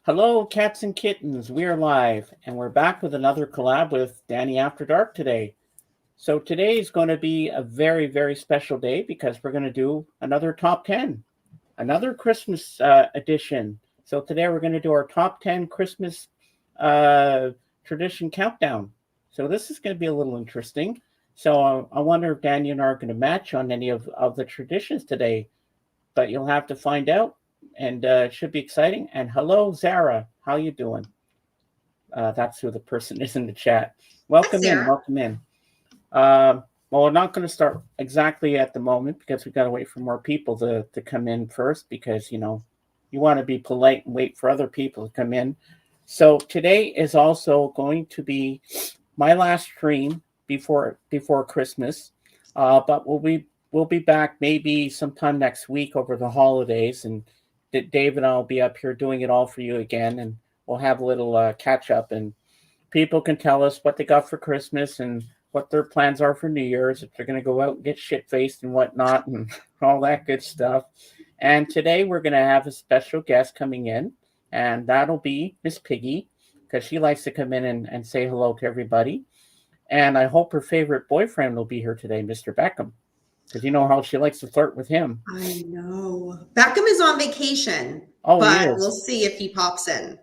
Hello, cats and kittens. We are live, and we're back with another collab with Dani After Dark today. So today is going to be a very, very special day because we're going to do another top 10, another Christmas edition. So today we're going to do our top 10 Christmas uh, tradition countdown. So this is going to be a little interesting. So I wonder if Dani and I are going to match on any of the traditions today, but you'll have to find out, and it should be exciting. And hello, Zara. How you doing? That's who the person is in the chat. Hi, Welcome in. Sarah. Welcome in. Well, we're not going to start exactly at the moment because we've got to wait for more people to come in first because, you want to be polite and wait for other people to come in. So today is also going to be my last stream before Christmas, but we'll be back maybe sometime next week over the holidays, and Dave and I'll be up here doing it all for you again, and we'll have a little catch up, and people can tell us what they got for Christmas and what their plans are for New Year's, if they're going to go out and get shit faced and whatnot, and all that good stuff. And today we're going to have a special guest coming in, and that'll be Miss Piggy, because she likes to come in and say hello to everybody. And I hope her favorite boyfriend will be here today, Mr. Beckham, because you know how she likes to flirt with him. I know. Beckham is on vacation, Oh, he but we'll is. see if he pops in.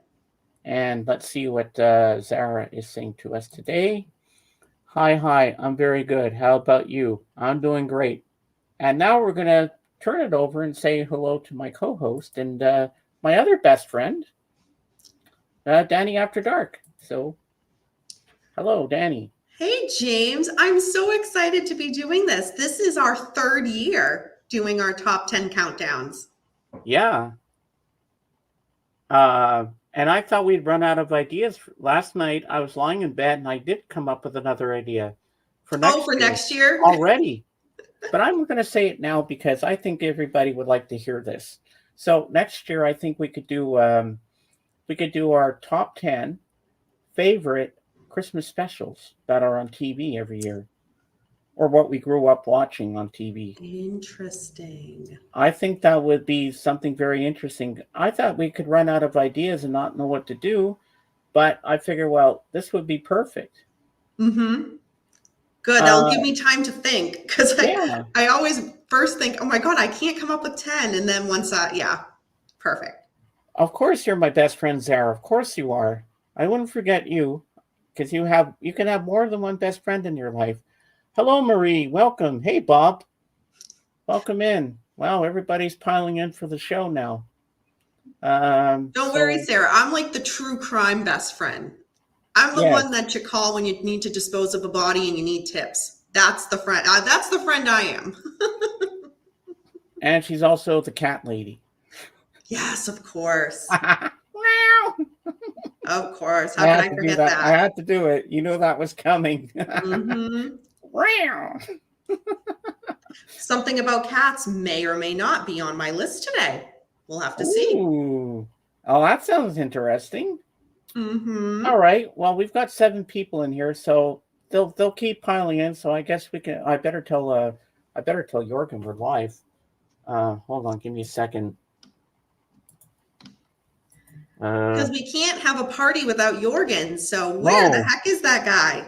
And let's see what Zara is saying to us today. Hi, I'm very good. How about you? I'm doing great. And now we're going to turn it over and say hello to my co host and my other best friend, Dani After Dark. So, hello, Dani. Hey, James. I'm so excited to be doing this. This is our third year doing our top 10 countdowns. Yeah. And I thought we'd run out of ideas. Last night, I was lying in bed and I did come up with another idea for next year already. But I'm going to say it now because I think everybody would like to hear this. So next year, I think we could do our top 10 favorite Christmas specials that are on TV every year, or what we grew up watching on TV. Interesting. I think that would be something very interesting. I thought we could run out of ideas and not know what to do, but I figure, well, this would be perfect. Mm-hmm. Good. That'll give me time to think because I always first think, oh my God, I can't come up with 10. And then once perfect. Of course, you're my best friend, Zara. Of course you are. I wouldn't forget you because you can have more than one best friend in your life. Hello, Marie. Welcome. Hey, Bob. Welcome in. Wow, everybody's piling in for the show now. Don't worry, Sarah. I'm like the true crime best friend. I'm the one that you call when you need to dispose of a body and you need tips. That's the friend. That's the friend I am. And she's also the cat lady. Yes, of course. Of course. How can I forget that? I had to do it. You know that was coming. Mm-hmm. Something about cats may or may not be on my list today. We'll have to see. Oh, that sounds interesting. Mm-hmm. All right. Well, we've got 7 people in here, so they'll keep piling in. So I guess we can. I better tell Jorgen we're live. Hold on, give me a second. Because we can't have a party without Jorgen. So where the heck is that guy?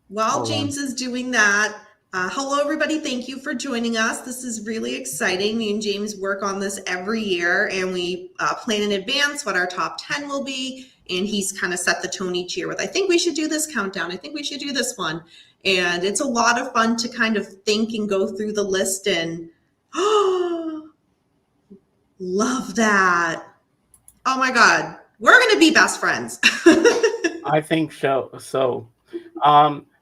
While James is doing that, hello, everybody. Thank you for joining us. This is really exciting. Me and James work on this every year, and we plan in advance what our top 10 will be. And he's kind of set the tone each year with, I think we should do this countdown. I think we should do this one. And it's a lot of fun to kind of think and go through the list and, love that. Oh my God. We're going to be best friends. I think so. So,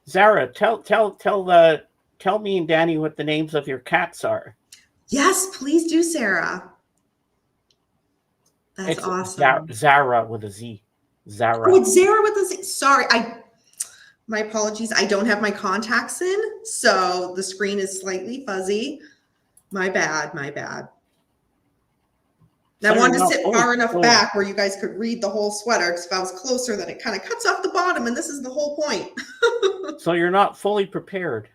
Zara, tell me and Dani what the names of your cats are. Yes, please do, Sarah. That's awesome. Zara with a Z. Zara. Oh, it's Zara with a Z. Sorry, my apologies. I don't have my contacts in, so the screen is slightly fuzzy. My bad. I wanted to sit far enough back where you guys could read the whole sweater, because if I was closer, then it kind of cuts off the bottom, and this is the whole point. So you're not fully prepared.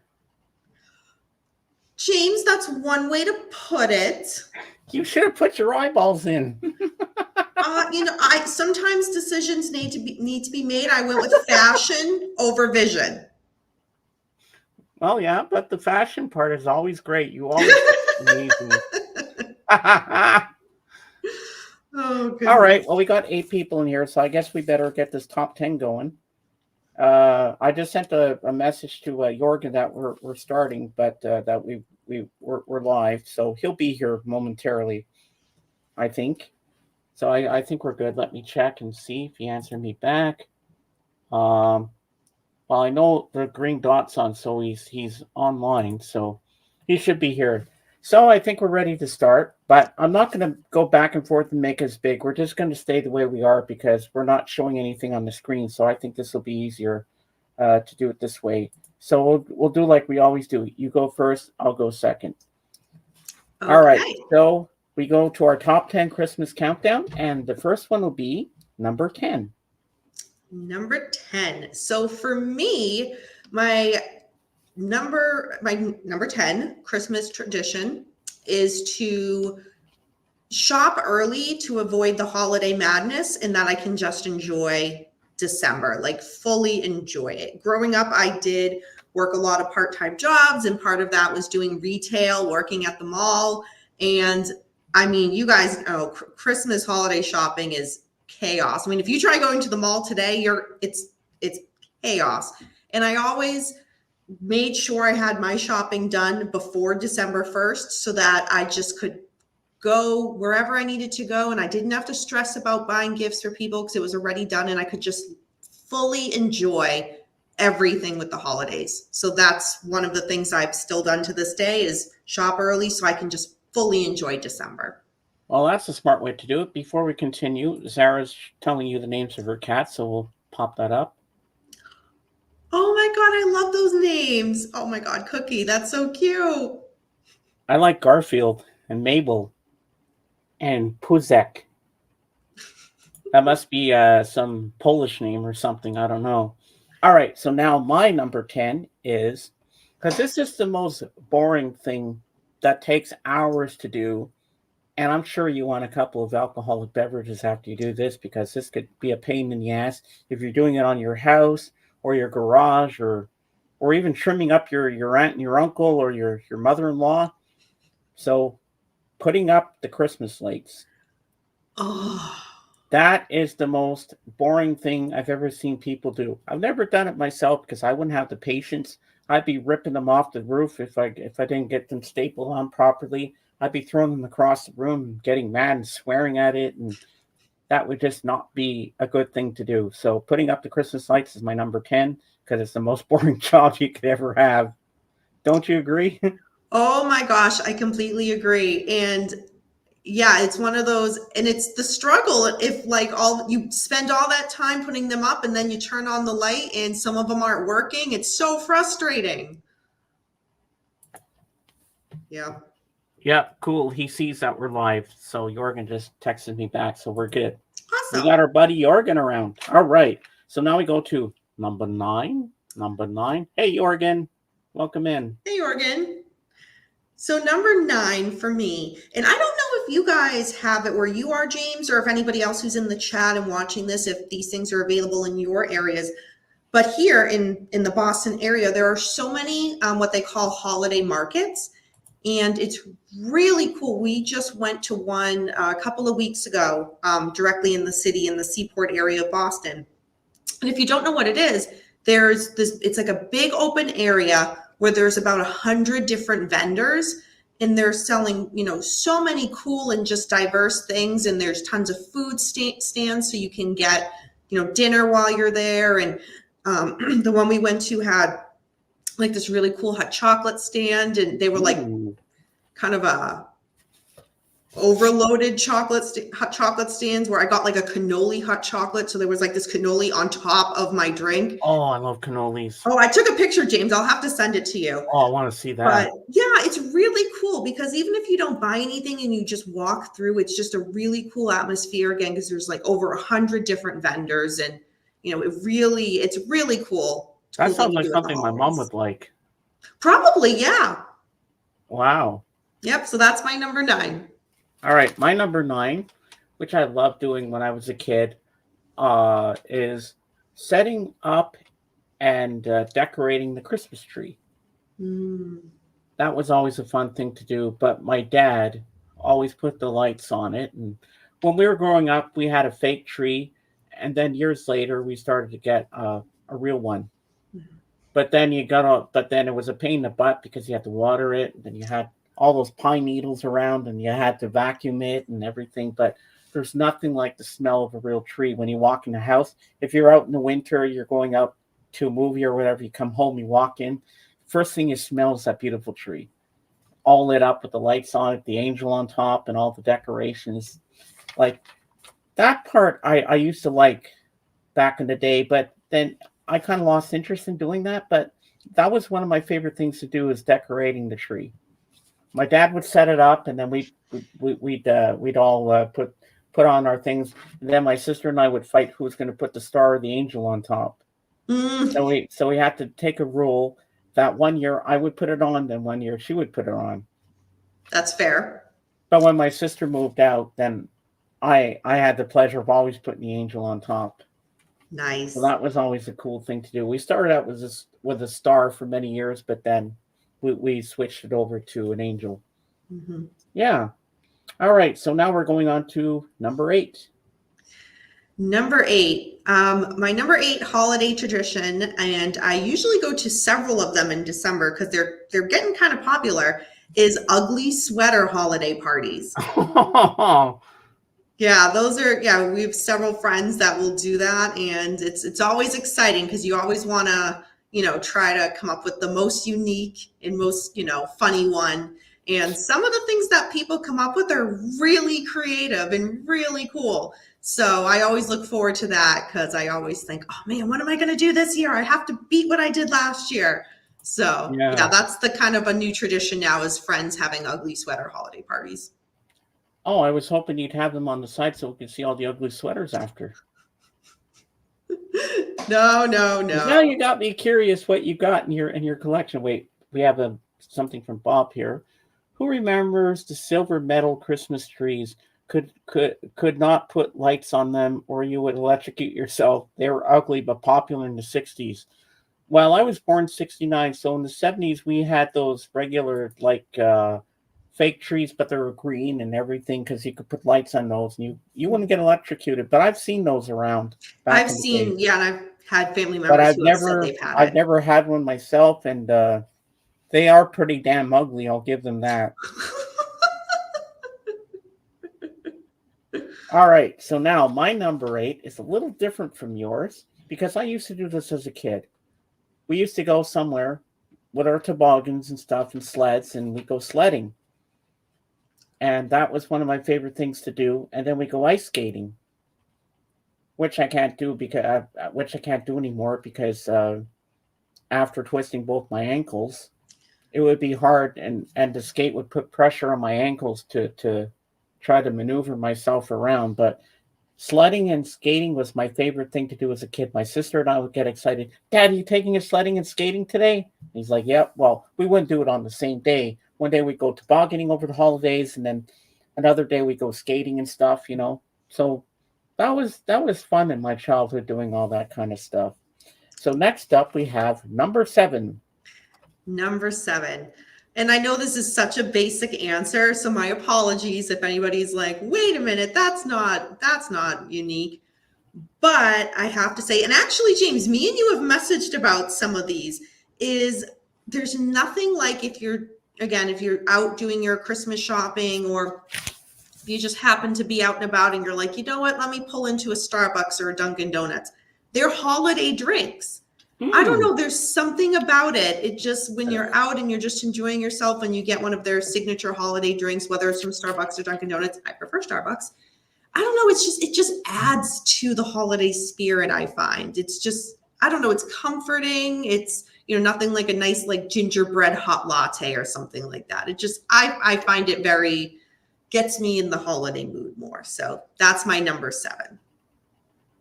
James, that's one way to put it. You should have put your eyeballs in. I sometimes decisions need to be made. I went with fashion over vision. Well, yeah, but the fashion part is always great. You always amazing. Oh All goodness. right. Well, we got 8 people in here, so I guess we better get this top 10 going. I just sent a message to Jorgen that we're starting, but that we're live, so he'll be here momentarily, I think. So I think we're good. Let me check and see if he answered me back. Well, I know the green dot's on, so he's online, so he should be here. So I think we're ready to start, but I'm not going to go back and forth and make us big. We're just going to stay the way we are because we're not showing anything on the screen. So I think this will be easier to do it this way. So we'll do like we always do. You go first, I'll go second. Okay. All right. So we go to our top 10 Christmas countdown, and the first one will be number 10. Number 10. So for me, my number 10 Christmas tradition is to shop early to avoid the holiday madness and that I can just enjoy December, like fully enjoy it. Growing up, I did work a lot of part-time jobs, and part of that was doing retail, working at the mall. And I mean, you guys know Christmas holiday shopping is chaos. I mean, if you try going to the mall today, it's chaos. And I always made sure I had my shopping done before December 1st so that I just could go wherever I needed to go, and I didn't have to stress about buying gifts for people because it was already done, and I could just fully enjoy everything with the holidays. So that's one of the things I've still done to this day is shop early so I can just fully enjoy December. Well, that's a smart way to do it. Before we continue, Zara's telling you the names of her cats, so we'll pop that up. Oh my God, I love those names. Oh my God, Cookie, that's so cute. I like Garfield and Mabel and Puzek. That must be some Polish name or something. I don't know. All right, so now my number 10 is because this is the most boring thing that takes hours to do. And I'm sure you want a couple of alcoholic beverages after you do this because this could be a pain in the ass if you're doing it on your house or your garage or even trimming up your aunt and your uncle or your mother-in-law. So putting up the Christmas lights. Oh. That is the most boring thing I've ever seen people do. I've never done it myself because I wouldn't have the patience. I'd be ripping them off the roof if I didn't get them stapled on properly. I'd be throwing them across the room, getting mad and swearing at it, and that would just not be a good thing to do. So putting up the Christmas lights is my number 10 because it's the most boring job you could ever have. Don't you agree? Oh my gosh, I completely agree. And yeah, it's one of those, and it's the struggle if like you spend all that time putting them up and then you turn on the light and some of them aren't working. It's so frustrating. Yeah. Yeah, cool. He sees that we're live. So Jorgen just texted me back. So we're good. Awesome. We got our buddy Jorgen around. All right. So now we go to number 9. Number 9. Hey, Jorgen. Welcome in. Hey, Jorgen. So number 9 for me, and I don't know if you guys have it where you are, James, or if anybody else who's in the chat and watching this, if these things are available in your areas. But here in the Boston area, there are so many what they call holiday markets. And it's really cool. We just went to one a couple of weeks ago, directly in the city, in the Seaport area of Boston. And if you don't know what it is, it's like a big open area where there's about 100 different vendors, and they're selling, so many cool and just diverse things. And there's tons of food stands, so you can get, dinner while you're there. And the one we went to had like this really cool hot chocolate stand, and they were like kind of a overloaded hot chocolate stands where I got like a cannoli hot chocolate. So there was like this cannoli on top of my drink. Oh, I love cannolis. Oh, I took a picture, James. I'll have to send it to you. Oh, I want to see that. But yeah, it's really cool because even if you don't buy anything and you just walk through, it's just a really cool atmosphere again, because there's like over 100 different vendors, and it's really cool. That sounds like something my mom would like. Probably, yeah. Wow. Yep. So that's my number 9. All right. My number 9, which I loved doing when I was a kid, is setting up and decorating the Christmas tree. Mm. That was always a fun thing to do, but my dad always put the lights on it. And when we were growing up, we had a fake tree, and then years later, we started to get a real one. But then it was a pain in the butt because you had to water it, and then you had all those pine needles around, and you had to vacuum it and everything. But there's nothing like the smell of a real tree when you walk in the house. If you're out in the winter, you're going out to a movie or whatever, you come home, you walk in, first thing you smell is that beautiful tree, all lit up with the lights on it, the angel on top, and all the decorations. Like that part, I used to like back in the day, but then I kind of lost interest in doing that. But that was one of my favorite things to do is decorating the tree. My dad would set it up, and then we'd all put on our things, and then my sister and I would fight who was going to put the star or the angel on top. Mm. So we had to take a rule that one year I would put it on, then one year she would put it on. That's fair. But when my sister moved out, then I had the pleasure of always putting the angel on top. So Nice. that was always a cool thing to do. We started out with a star for many years, but then we switched it over to an angel. Mm-hmm. Yeah. All right. So now we're going on to number 8. Number 8, my number 8 holiday tradition, and I usually go to several of them in December because they're getting kind of popular, is ugly sweater holiday parties. Yeah, those are, yeah, we have several friends that will do that, and it's always exciting because you always want to, try to come up with the most unique and most, funny one. And some of the things that people come up with are really creative and really cool. So I always look forward to that because I always think, oh man, what am I going to do this year? I have to beat what I did last year. So yeah, Yeah. that's the kind of a new tradition now is friends having ugly sweater holiday parties. Oh, I was hoping you'd have them on the side so we could see all the ugly sweaters after. No, no, Because now no. you got me curious what you got in your collection. Wait, we have something from Bob here. Who remembers the silver metal Christmas trees? Could not put lights on them, or you would electrocute yourself. They were ugly but popular in the '60s. Well, I was born '69, so in the '70s we had those regular fake trees, but they were green and everything because you could put lights on those, and you wouldn't get electrocuted. But I've seen those around back I've in the day. seen, yeah, and I've had family But members who have said they've had I've it. never had one myself, and they are pretty damn ugly. I'll give them that. All right, so now my number 8 is a little different from yours because I used to do this as a kid. We used to go somewhere with our toboggans and stuff and sleds, and we go sledding, and that was one of my favorite things to do. And then we go ice skating, which I can't do anymore because after twisting both my ankles, it would be hard, and the skate would put pressure on my ankles to try to maneuver myself around. But sledding and skating was my favorite thing to do as a kid. My sister and I would get excited. Dad, are you taking us sledding and skating today? And he's like, yep. Well, we wouldn't do it on the same day. One day we'd go tobogganing over the holidays, and then another day we go skating and stuff. So that was fun in my childhood doing all that kind of stuff. So next up we have number 7. Number 7. And I know this is such a basic answer, so my apologies if anybody's like, wait a minute, that's not unique. But I have to say, and actually, James, me and you have messaged about some of these, is there's nothing like if you're out doing your Christmas shopping or you just happen to be out and about and you're like, you know what, let me pull into a Starbucks or a Dunkin' Donuts. They're holiday drinks. I don't Hmm. know. There's something about it. It just, when you're out and you're just enjoying yourself and you get one of their signature holiday drinks, whether it's from Starbucks or Dunkin' Donuts, I prefer Starbucks. I don't know. It just adds to the holiday spirit. I find it's just, I don't know. It's comforting. It's, nothing like a nice, like gingerbread hot latte or something like that. It just, I find it very, gets me in the holiday mood more. So that's my number 7.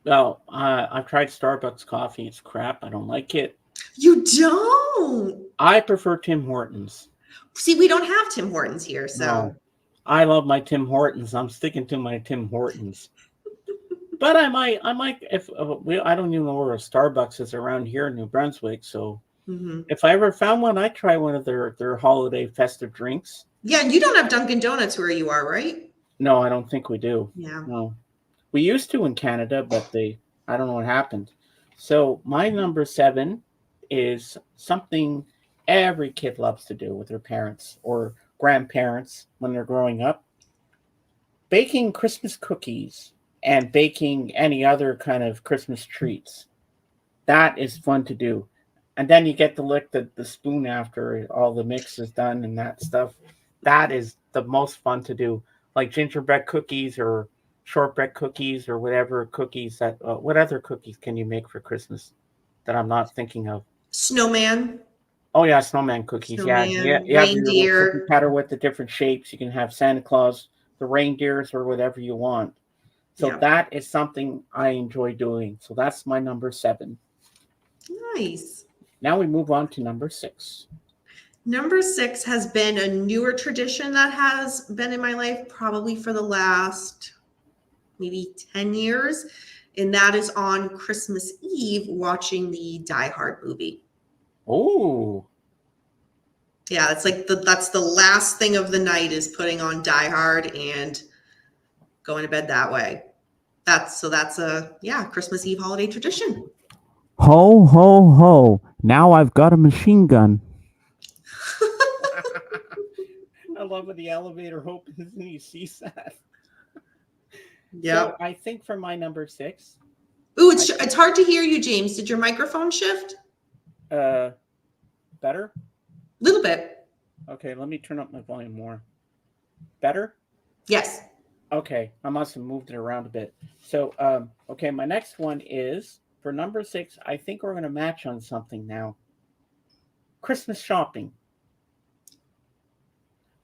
Well, I've tried Starbucks coffee. It's crap. I don't like it. You don't? I prefer Tim Hortons. See, we don't have Tim Hortons here, so. No. I love my Tim Hortons. I'm sticking to my Tim Hortons. But I might, if I don't even know where a Starbucks is around here in New Brunswick. So if I ever found one, I'd try one of their holiday festive drinks. Yeah, and you don't have Dunkin' Donuts where you are, right? No, I don't think we do. Yeah. No, we used to in Canada, but I don't know what happened. So my number 7 is something every kid loves to do with their parents or grandparents when they're growing up. Baking Christmas cookies and baking any other kind of Christmas treats. That is fun to do. And then you get to lick the spoon after all the mix is done and that stuff. That is the most fun to do. Like gingerbread cookies or shortbread cookies or whatever cookies that, what other cookies can you make for Christmas that I'm not thinking of? Snowman. Oh yeah, snowman cookies. Snowman, Yeah, you have your little reindeer. cookie cutter with the different shapes. You can have Santa Claus, the reindeers, or whatever you want. So Yeah. that is something I enjoy doing. So that's my number 7. Nice. Now we move on to number 6. Number 6 has been a newer tradition that has been in my life probably for the last maybe 10 years. And that is on Christmas Eve, watching the Die Hard movie. Oh. Yeah, it's like that's the last thing of the night is putting on Die Hard and going to bed that way. That's a Christmas Eve holiday tradition. Ho, ho, ho. Now I've got a machine gun. I love when the elevator opens and he sees that. Yeah. So I think for my number 6. Ooh, it's hard to hear you, James. Did your microphone shift? Better? A little bit. Okay, let me turn up my volume more. Better? Yes. Okay, I must have moved it around a bit. So, okay, my next one is for number 6. I think we're going to match on something now. Christmas shopping.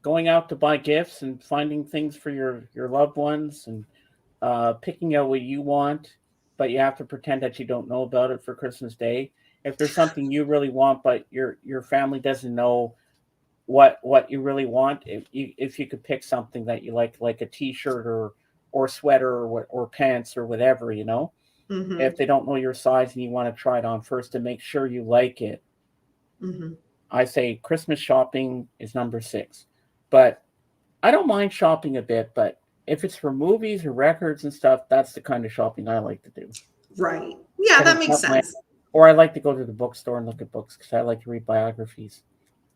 Going out to buy gifts and finding things for your loved ones and picking out what you want, but you have to pretend that you don't know about it for Christmas Day. If there's something you really want, but your family doesn't know what you really want, if you could pick something that you like a T-shirt or sweater or pants or whatever, if they don't know your size and you want to try it on first to make sure you like it, I say Christmas shopping is number 6. But I don't mind shopping a bit, but if it's for movies or records and stuff, that's the kind of shopping I like to do. Right. Yeah, that makes sense. Or I like to go to the bookstore and look at books because I like to read biographies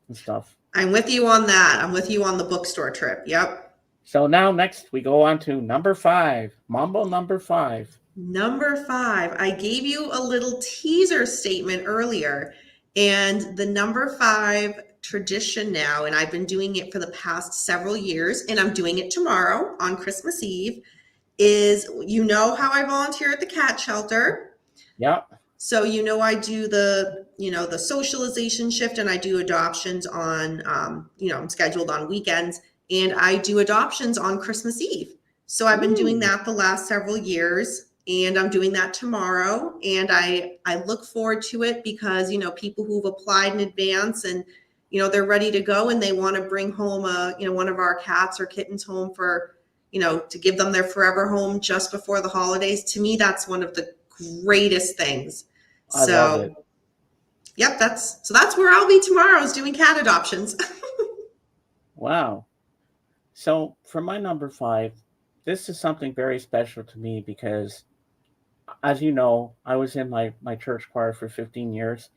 and stuff. I'm with you on that. I'm with you on the bookstore trip. Yep. So now next we go on to number 5. Mambo number 5. Number 5. I gave you a little teaser statement earlier, and the number 5 tradition now, and I've been doing it for the past several years, and I'm doing it tomorrow on Christmas Eve, is how I volunteer at the cat shelter. Yep. So I do the socialization shift, and I do adoptions on I'm scheduled on weekends, and I do adoptions on Christmas Eve. So I've been doing that the last several years, and I'm doing that tomorrow, and I look forward to it because people who've applied in advance and they're ready to go and they want to bring home one of our cats or kittens home for to give them their forever home just before the holidays. To me, that's one of the greatest things. I love it. Yep, that's where I'll be tomorrow, is doing cat adoptions. Wow. So for my number 5, this is something very special to me because, as you know, I was in my church choir for 15 years,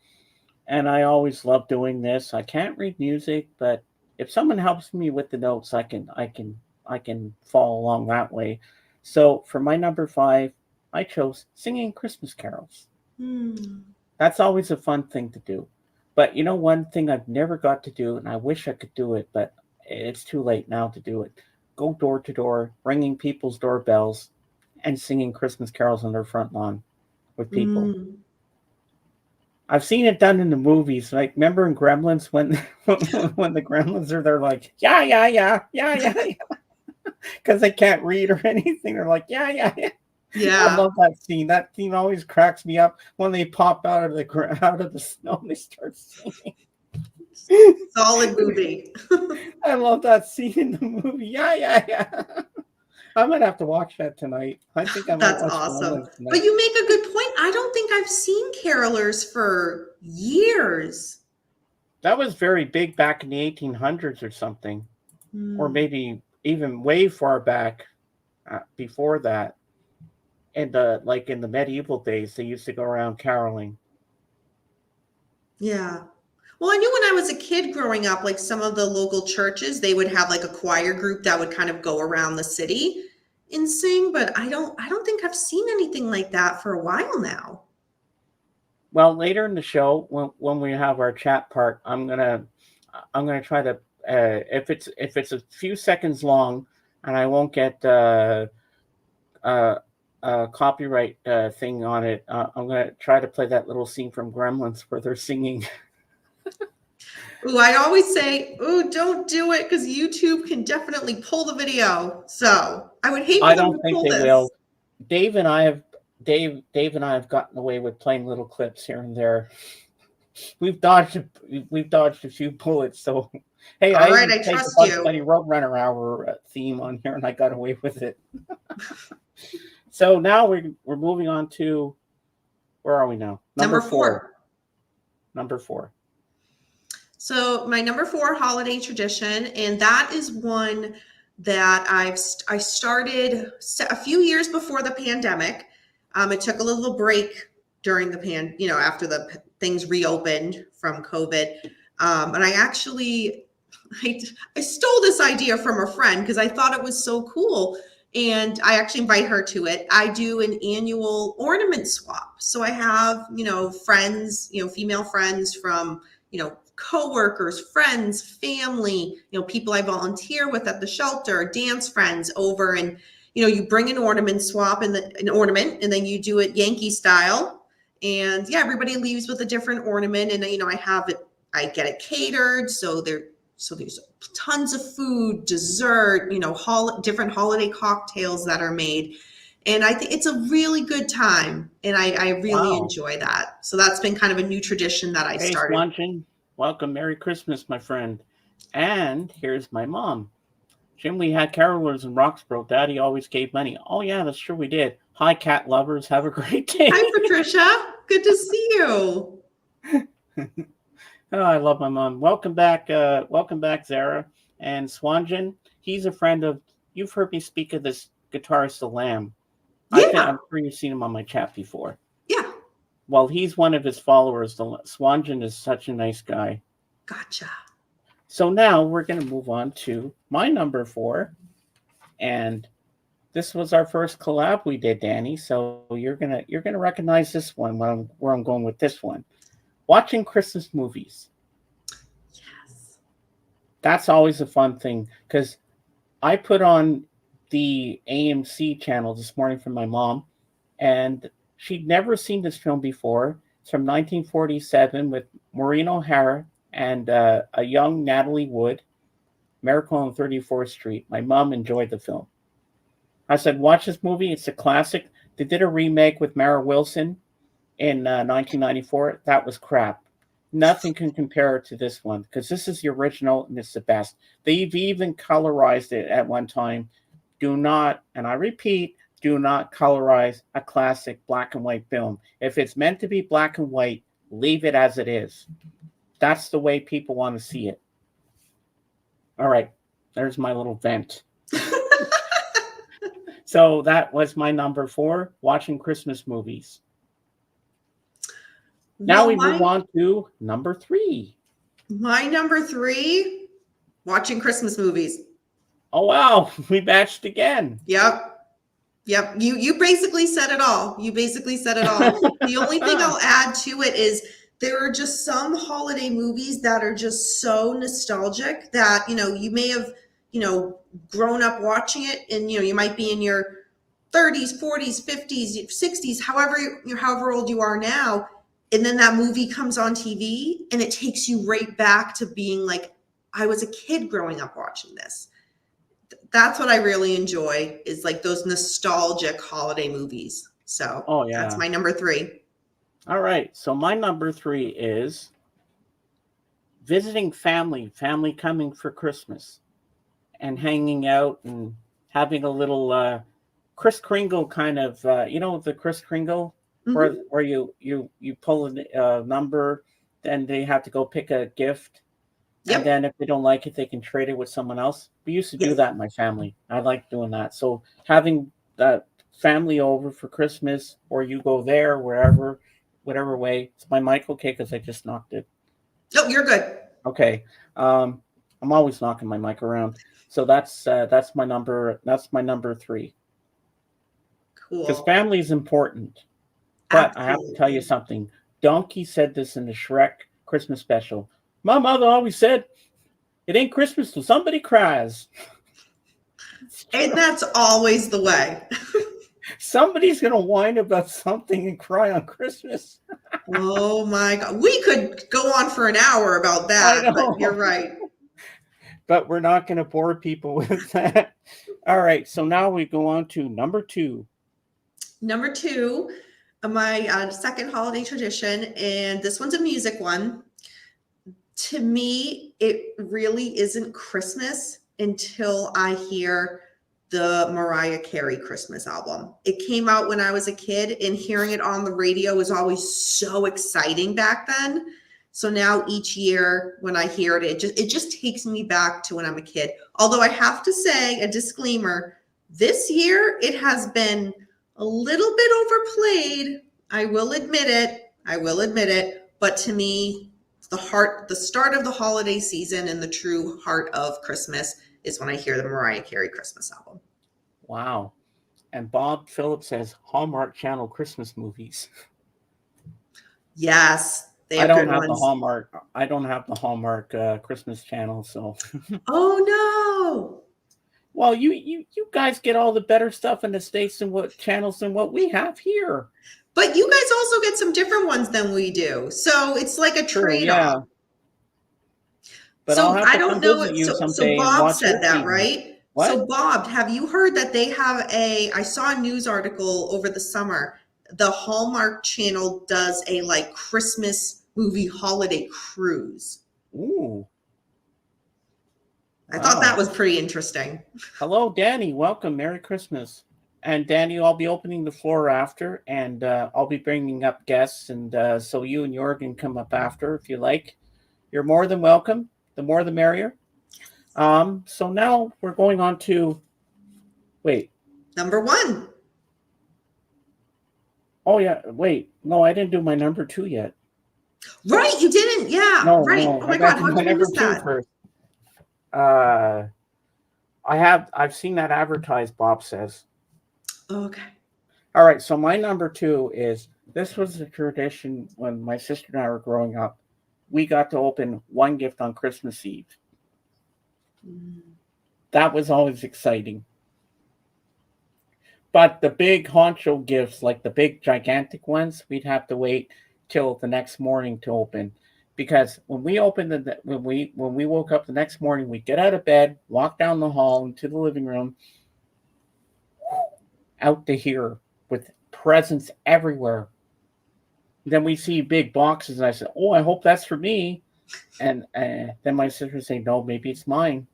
and I always loved doing this. I can't read music, but if someone helps me with the notes, I can follow along that way. So for my number 5, I chose singing Christmas carols. That's always a fun thing to do. But one thing I've never got to do, and I wish I could do it, but it's too late now to do it. Go door to door, ringing people's doorbells and singing Christmas carols on their front lawn with people. I've seen it done in the movies. Like, remember in Gremlins when the Gremlins are there like, yeah. Because they can't read or anything. They're like, yeah. Yeah. I love that scene. That scene always cracks me up when they pop out of the snow and they start singing. Solid movie. I love that scene in the movie. Yeah. I'm gonna have to watch that tonight. I think I might That's watch awesome. Gremlins tonight. But you make a good point. I don't think I've seen Carolers for years. That was very big back in the 1800s or something, or Hmm. maybe even way far back before that. And like in the medieval days, they used to go around caroling. Yeah. Well, I knew when I was a kid growing up, like some of the local churches, they would have like a choir group that would kind of go around the city and sing, but I don't think I've seen anything like that for a while now. Well, later in the show, when we have our chat part, I'm gonna try to if it's a few seconds long, and I won't get uh, copyright thing on it. I'm gonna try to play that little scene from Gremlins where they're singing. Ooh, I always say, ooh, don't do it because YouTube can definitely pull the video. So I would hate for I them don't to think pull they this. will. Dave and I have Dave and I have gotten away with playing little clips here and there. We've dodged a few bullets. So hey, I All right, even I played the trust Bugs you. Bunny Roadrunner Hour theme on here, and I got away with it. So now we're moving on to where are we now? Number Four. 4. Number 4. So my number 4 holiday tradition, and that is one that I started a few years before the pandemic. It took a little break during the after the things reopened from COVID. And I stole this idea from a friend because I thought it was so cool. And I actually invite her to it. I do an annual ornament swap. So I have, friends, female friends from, coworkers, friends, family, people I volunteer with at the shelter, dance friends over, and you bring an ornament swap and an ornament, and then you do it Yankee style. And yeah, everybody leaves with a different ornament, and I get it catered, so there's tons of food, dessert, different holiday cocktails that are made. And I think it's a really good time. And I really Wow. enjoy that. So that's been kind of a new tradition that I Hey, started. Swanchin. Welcome. Merry Christmas, my friend. And here's my mom. Jim, we had carolers in Roxborough. Daddy always gave money. Oh, yeah, that's true. We did. Hi, cat lovers. Have a great day. Hi, Patricia. Good to see you. Oh, I love my mom. Welcome back. Welcome back, Zara. And Swanjan, he's a friend of, you've heard me speak of this guitarist, The Lamb. Yeah. I'm sure you've seen him on my chat before. Yeah. Well, he's one of his followers. Swanjan is such a nice guy. Gotcha. So now we're going to move on to my number 4. And this was our first collab we did, Dani. So you're gonna recognize this one where I'm going with this one. Watching Christmas movies. Yes. That's always a fun thing because I put on the AMC channel this morning for my mom, and she'd never seen this film before. It's from 1947 with Maureen O'Hara and a young Natalie Wood, Miracle on 34th Street. My mom enjoyed the film. I said, watch this movie. It's a classic. They did a remake with Mara Wilson in 1994. That was crap. Nothing can compare to this one because this is the original and it's the best. They've even colorized it at one time. Do not, and I repeat, do not colorize a classic black and white film. If it's meant to be black and white, leave it as it is. That's the way people want to see it. All right, there's my little vent. So that was my number 4, watching Christmas movies. Now we move on to number 3. My number 3, watching Christmas movies. Oh, wow. We matched again. Yep. You basically said it all. The only thing I'll add to it is there are just some holiday movies that are just so nostalgic that, you may have, grown up watching it, and, you might be in your 30s, 40s, 50s, 60s, however old you are now. And then that movie comes on TV and it takes you right back to being like, I was a kid growing up watching this. That's what I really enjoy, is like those nostalgic holiday movies. So that's my number 3. All right. So my number 3 is visiting family coming for Christmas and hanging out and having a little Kris Kringle kind of, the Kris Kringle where you pull a number, then they have to go pick a gift. Yep. And then if they don't like it, they can trade it with someone else. We used to do that in my family. I like doing that. So having that family over for Christmas, or you go there, wherever, whatever way. Is my mic okay? Because I just knocked it. No, you're good. Okay. I'm always knocking my mic around. So that's my number. That's my number 3. Cool. Because family is important. But Absolutely. I have to tell you something. Donkey said this in the Shrek Christmas special. My mother always said, "It ain't Christmas till somebody cries." And that's always the way. Somebody's going to whine about something and cry on Christmas. Oh my God. We could go on for an hour about that, but you're right. But we're not going to bore people with that. All right. So now we go on to number 2. Number 2, my second holiday tradition, and this one's a music one. To me, it really isn't Christmas until I hear the Mariah Carey Christmas album. It came out when I was a kid, and hearing it on the radio was always so exciting back then. So now each year when I hear it, it just takes me back to when I'm a kid. Although I have to say, a disclaimer, this year it has been a little bit overplayed. I will admit it. But to me, the start of the holiday season and the true heart of Christmas is when I hear the Mariah Carey Christmas album. Wow. And Bob Phillips says Hallmark Channel Christmas movies. Yes. They I have don't good have the ones. Hallmark. I don't have the Hallmark Christmas channel, so. Oh no. Well, you guys get all the better stuff in the States and what channels than what we have here. But you guys also get some different ones than we do. So it's like a trade-off. But so I'll have to I don't come know. visit you So someday and Bob watch said your that, TV. right? What? So Bob, have you heard that they have I saw a news article over the summer. The Hallmark Channel does a like Christmas movie holiday cruise. Ooh. I thought that was pretty interesting. Hello, Dani. Welcome. Merry Christmas. And Dani, I'll be opening the floor after, and I'll be bringing up guests, and so you and Jorgen come up after if you like. You're more than welcome. The more the merrier. So now we're going on to, number 1. Oh yeah, wait. No, I didn't do my number 2 yet. Right, you didn't. Yeah, no, right. No, oh my God, how did you miss that? First. I've seen that advertised, Bob says. Okay. All right, so my number 2 is, this was a tradition when my sister and I were growing up. We got to open one gift on Christmas Eve. That was always exciting. But the big honcho gifts, like the big gigantic ones, we'd have to wait till the next morning to open. Because when we opened when we woke up the next morning, we'd get out of bed, walk down the hall into the living room, out to here with presents everywhere. Then we see big boxes, and I said, "Oh, I hope that's for me." And then my sister would say, "No, maybe it's mine."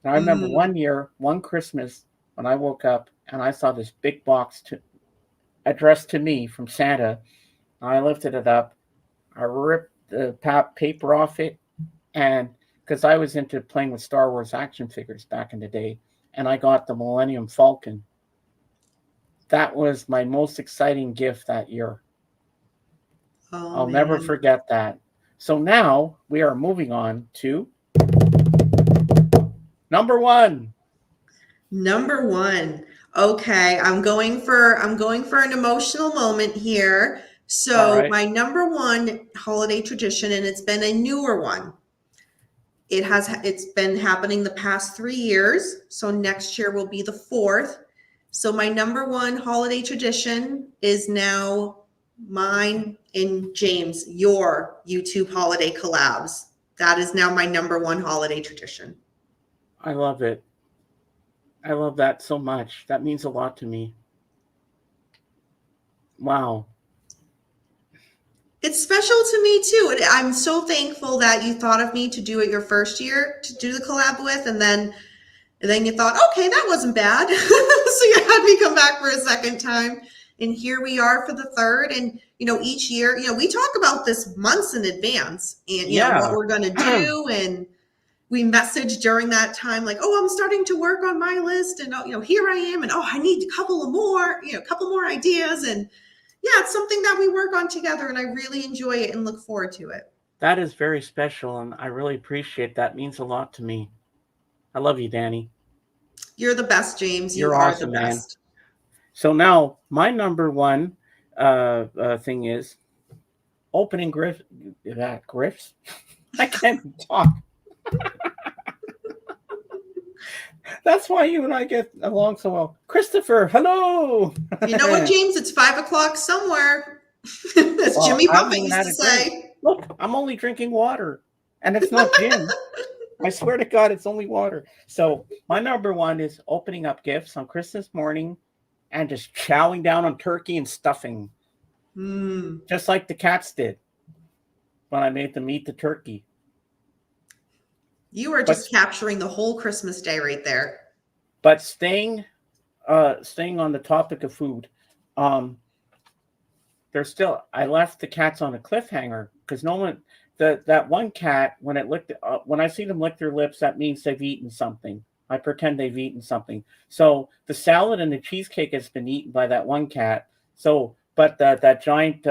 And I remember one Christmas, when I woke up and I saw this big box addressed to me from Santa. I lifted it up. I ripped the paper off it, and because I was into playing with Star Wars action figures back in the day, and I got the Millennium Falcon. That was my most exciting gift that year. I'll never forget that. So now we are moving on to number 1. Number 1. Okay, I'm going for an emotional moment here. So my number 1 holiday tradition, and it's been a newer one. It's been happening the past 3 years. So next year will be the 4th. So my number 1 holiday tradition is now mine and James, your YouTube holiday collabs. That is now my number 1 holiday tradition. I love it. I love that so much. That means a lot to me. Wow. It's special to me too. And I'm so thankful that you thought of me to do it your first year to do the collab with, and then you thought, okay, that wasn't bad. So you had me come back for a second time. And here we are for the third. And, each year, we talk about this months in advance and, what we're going to do. And we message during that time, like, oh, I'm starting to work on my list. And, here I am. And, I need a couple more ideas. And yeah, it's something that we work on together. And I really enjoy it and look forward to it. That is very special. And I really appreciate that. It means a lot to me. I love you, Dani. You're the best, James. You're awesome, the best. Man. So now my number one thing is opening grifts. I can't talk. That's why you and I get along so well. Christopher, hello. You know what, James? It's 5:00 somewhere. As Jimmy Buffett used to say. Look, I'm only drinking water, and it's not gin. I swear to God, it's only water. So my number one is opening up gifts on Christmas morning and just chowing down on turkey and stuffing. Just like the cats did when I made them eat the turkey. You are just capturing the whole Christmas day right there. But staying on the topic of food, I left the cats on a cliffhanger because no one... That one cat, when I see them lick their lips, that means they've eaten something. I pretend they've eaten something. So the salad and the cheesecake has been eaten by that one cat. So, but that giant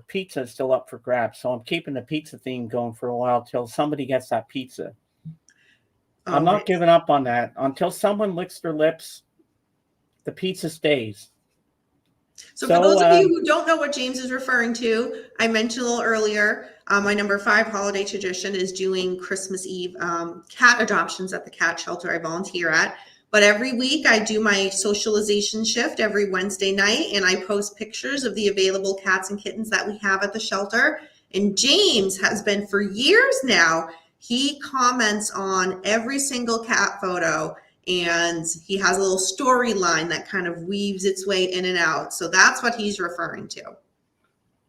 pizza is still up for grabs. So I'm keeping the pizza theme going for a while till somebody gets that pizza. I'm not giving up on that until someone licks their lips. The pizza stays. So for those of you who don't know what James is referring to, I mentioned a little earlier, my number 5 holiday tradition is doing Christmas Eve cat adoptions at the cat shelter I volunteer at. But every week I do my socialization shift every Wednesday night, and I post pictures of the available cats and kittens that we have at the shelter. And James has been for years now. He comments on every single cat photo, and he has a little storyline that kind of weaves its way in and out. So that's what he's referring to.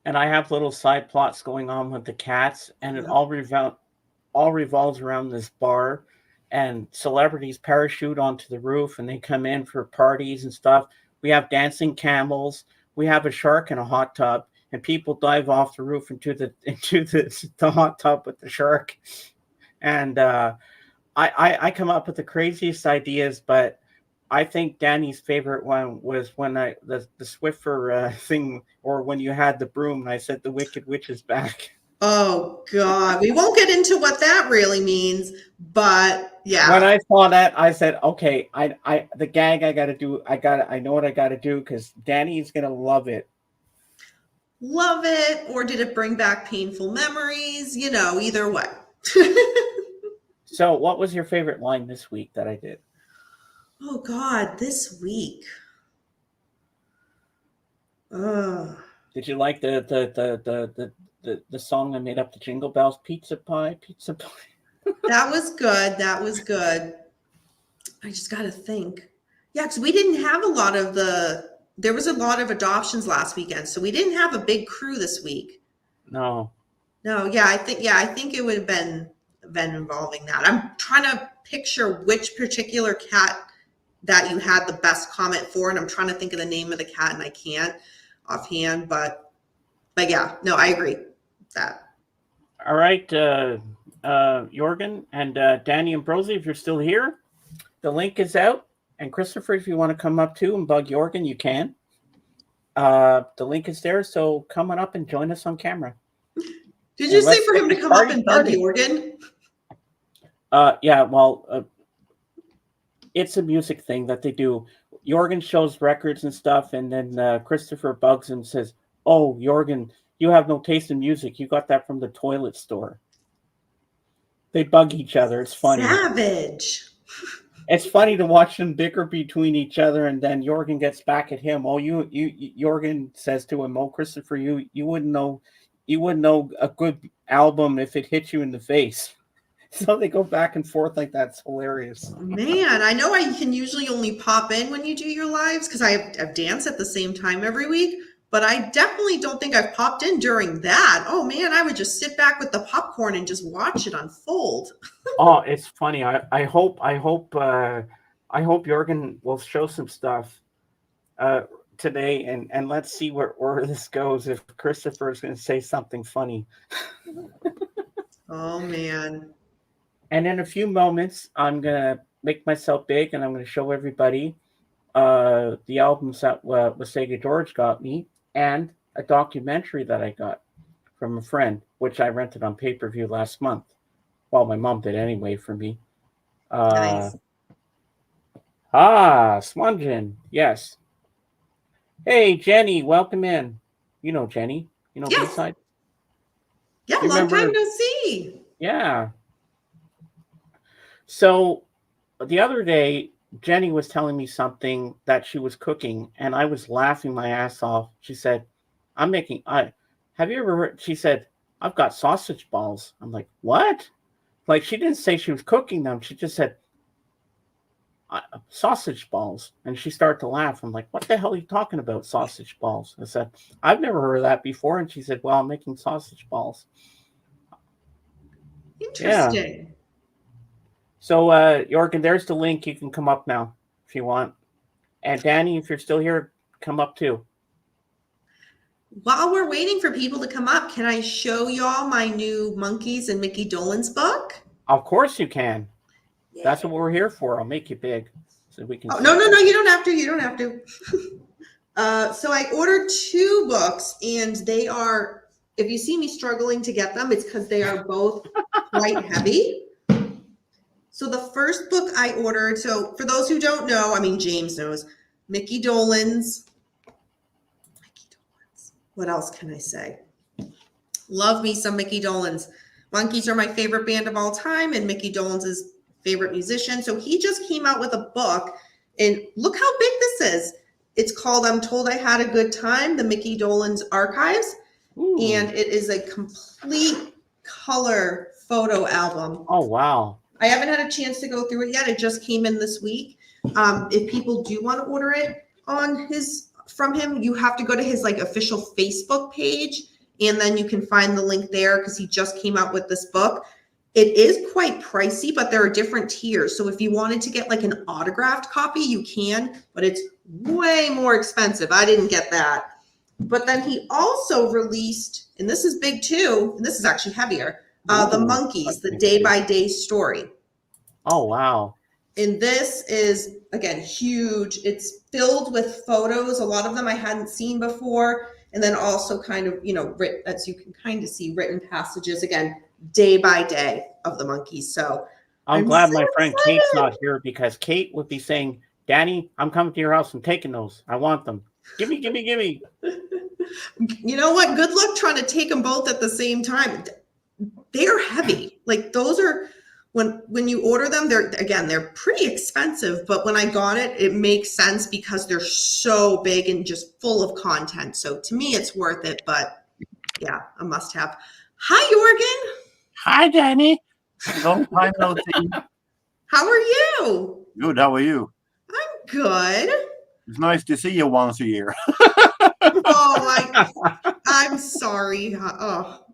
And I have little side plots going on with the cats, and it all revolves around this bar, and celebrities parachute onto the roof and they come in for parties and stuff. We have dancing camels. We have a shark in a hot tub, and people dive off the roof into the hot tub with the shark. And I come up with the craziest ideas, but I think Dani's favorite one was when the Swiffer thing, or when you had the broom and I said the Wicked Witch is back. Oh God, we won't get into what that really means, but yeah. When I saw that, I said, okay, the gag I know what I gotta do because Dani's gonna love it. Love it, or did it bring back painful memories? Either way. So what was your favorite line this week that I did? Oh God, this week. Did you like the song that made up the Jingle Bells? Pizza pie. That was good. I just got to think. Yeah, because we didn't have there was a lot of adoptions last weekend, so we didn't have a big crew this week. No. Yeah, I think it would have been involving that. I'm trying to picture which particular cat that you had the best comment for, and I'm trying to think of the name of the cat, and I can't offhand, but yeah, no, I agree with that. All right, Jorgen and Dani and Brosie, if you're still here, the link is out. And Christopher, if you want to come up too and bug Jorgen, you can. The link is there, so come on up and join us on camera. Did you say for him to come up and bug Jorgen? Yeah, well, it's a music thing that they do. Jorgen shows records and stuff, and then Christopher bugs him and says, "Oh, Jorgen, you have no taste in music. You got that from the toilet store." They bug each other. It's funny. Savage. It's funny to watch them bicker between each other, and then Jorgen gets back at him. Oh, Jorgen says to him, "Oh, Christopher, you wouldn't know a good album if it hit you in the face." So they go back and forth like that. It's hilarious. Man, I know I can usually only pop in when you do your lives because I have dance at the same time every week. but I definitely don't think I've popped in during that. Oh man, I would just sit back with the popcorn and just watch it unfold. Oh, it's funny. I hope Jorgen will show some stuff uh, today, and let's see where this goes. If Christopher is going to say something funny, Oh man. and in a few moments, I'm going to make myself big, and I'm going to show everybody the albums that Wasega George got me, and a documentary that I got from a friend, which I rented on pay-per-view last month. Well, my mom did anyway for me. Nice. Smungen, yes. Hey, Jenny, welcome in. You know Jenny. You know Yes. B-side. Yeah, You long remember- time no see. Yeah. So the other day, Jenny was telling me something that she was cooking, and I was laughing my ass off. She said, have you ever heard? She said, I've got sausage balls. I'm like, what? Like, she didn't say she was cooking them. She just said, sausage balls. And she started to laugh. I'm like, what the hell are you talking about, sausage balls? I said, I've never heard of that before. And she said, well, I'm making sausage balls. Interesting. Yeah. So, Jorgen, there's the link. You can come up now if you want. And Dani, if you're still here, come up too. While we're waiting for people to come up, can I show y'all my new Monkeys and Mickey Dolenz book? Of course you can. That's what we're here for. I'll make you big so we can. Oh, no, you don't have to. You don't have to. So I ordered 2 books, and they are, if you see me struggling to get them, it's because they are both quite heavy. So the first book I ordered, so for those who don't know, I mean, James knows, Mickey Dolenz. What else can I say? Love me some Mickey Dolenz. Monkeys are my favorite band of all time, and Mickey Dolenz is favorite musician. So he just came out with a book, and look how big this is. It's called I'm Told I Had a Good Time, the Mickey Dolenz Archives. Ooh. And it is a complete color photo album. Oh, wow. I haven't had a chance to go through it yet. It just came in this week. If people do want to order it from him, you have to go to his like official Facebook page, and then you can find the link there because he just came out with this book. It is quite pricey, but there are different tiers. So if you wanted to get like an autographed copy, you can, but it's way more expensive. I didn't get that. But then he also released, and this is big too, and this is actually heavier, the Monkeys, the day-by-day story. Oh, wow. And this is, again, huge. It's filled with photos. A lot of them I hadn't seen before. And then also kind of, as you can kind of see, written passages, again, day by day of the Monkeys. So I'm glad my friend Kate's not here, because Kate would be saying, Dani, I'm coming to your house. I'm taking those. I want them. Give me. You know what? Good luck trying to take them both at the same time. They are heavy. Like those are, when you order them, they're pretty expensive, but when I got it, it makes sense because they're so big and just full of content. So to me, it's worth it, but yeah, a must have. Hi, Jorgen. Hi, Dani. Long time no see. How are you? Good. How are you? I'm good. It's nice to see you once a year. I'm sorry.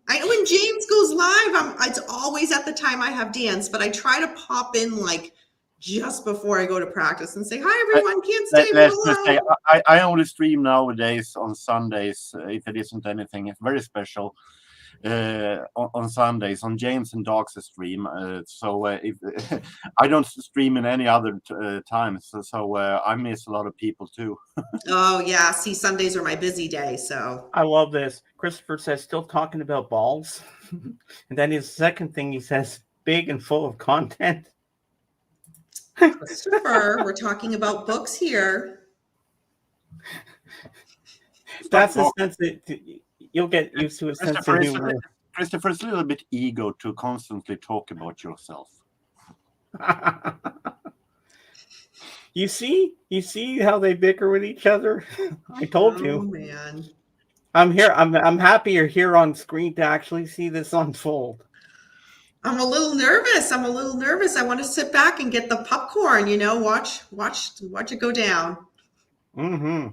I know when James goes live, it's always at the time I have dance, but I try to pop in like just before I go to practice and say, hi, everyone, can't stay. Let's just say, I only stream nowadays on Sundays, if it isn't anything very special. On Sundays on James and Dog's stream, if I don't stream in any other times, so I miss a lot of people too. Oh yeah, see, Sundays are my busy day, so I love this. Christopher says, still talking about balls. And then his second thing, he says, big and full of content. Christopher, we're talking about books here. That's a sense that you'll get used to a sense of humor. Christopher's a little bit ego to constantly talk about yourself. You see how they bicker with each other? I told you. Oh man. I'm here. I'm happy you're here on screen to actually see this unfold. I'm a little nervous. I want to sit back and get the popcorn, watch it go down. Mm-hmm.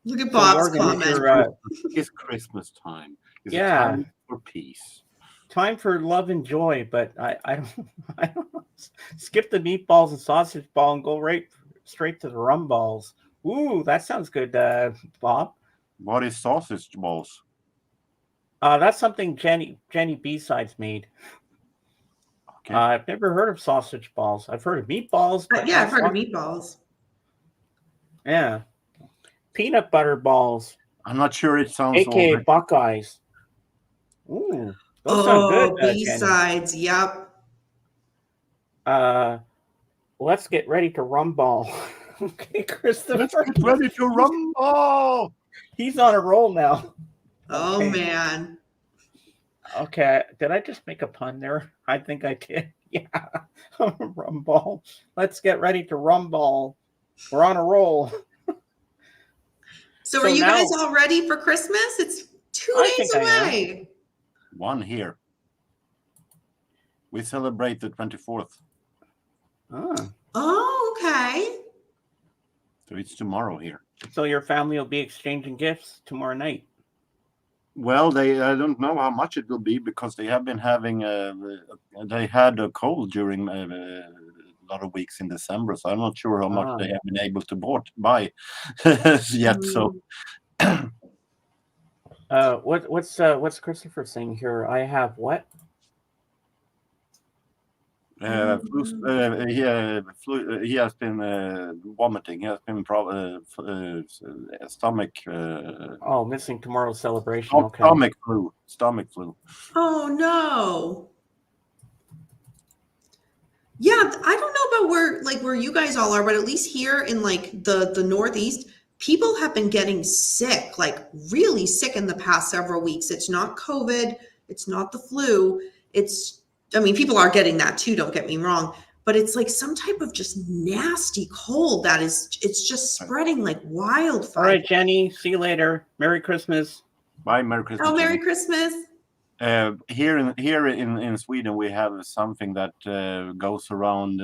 Look at So Bob's Jorgen, comment. It's Christmas time. It's Yeah. a time for peace. Time for love and joy, but I don't I don't know. Skip the meatballs and sausage ball and go straight to the rum balls. Ooh, that sounds good, Bob. What is sausage balls? That's something Jenny B-Sides made. Okay. I've never heard of sausage balls. I've heard of meatballs, but Yeah, not I've heard of sausage- meatballs. Yeah, peanut butter balls, I'm not sure it sounds aka already. Buckeyes. Ooh, those sound good, Jenny. B-sides. Yep. Let's get ready to rum ball. Okay, Christopher. Let's get ready to rumble. He's on a roll now. Oh, Okay. man. Okay, did I just make a pun there? I think I did. Yeah, rum ball. Let's get ready to rum ball. We're on a roll. So So are you now- guys all ready for Christmas? It's 2 I days think I am. away. One here. We celebrate the 24th. Oh, okay. So it's tomorrow here. So your family will be exchanging gifts tomorrow night. Well, I don't know how much it will be because they have been having they had a cold during a lot of weeks in December, so I'm not sure how much they have been able to buy yet. So What's Christopher saying here? I have what? he has been vomiting. He has been stomach. Missing tomorrow's celebration. Okay. Stomach flu. Oh, no. Yeah, I don't know about where you guys all are, but at least here in like the Northeast, people have been getting sick, like really sick in the past several weeks. It's not COVID, it's not the flu. People are getting that too, don't get me wrong, but it's like some type of just nasty cold it's just spreading like wildfire. All right, Jenny, see you later. Merry Christmas. Bye, Merry Christmas. Oh, Merry Jenny. Christmas. Here in Sweden, we have something that goes around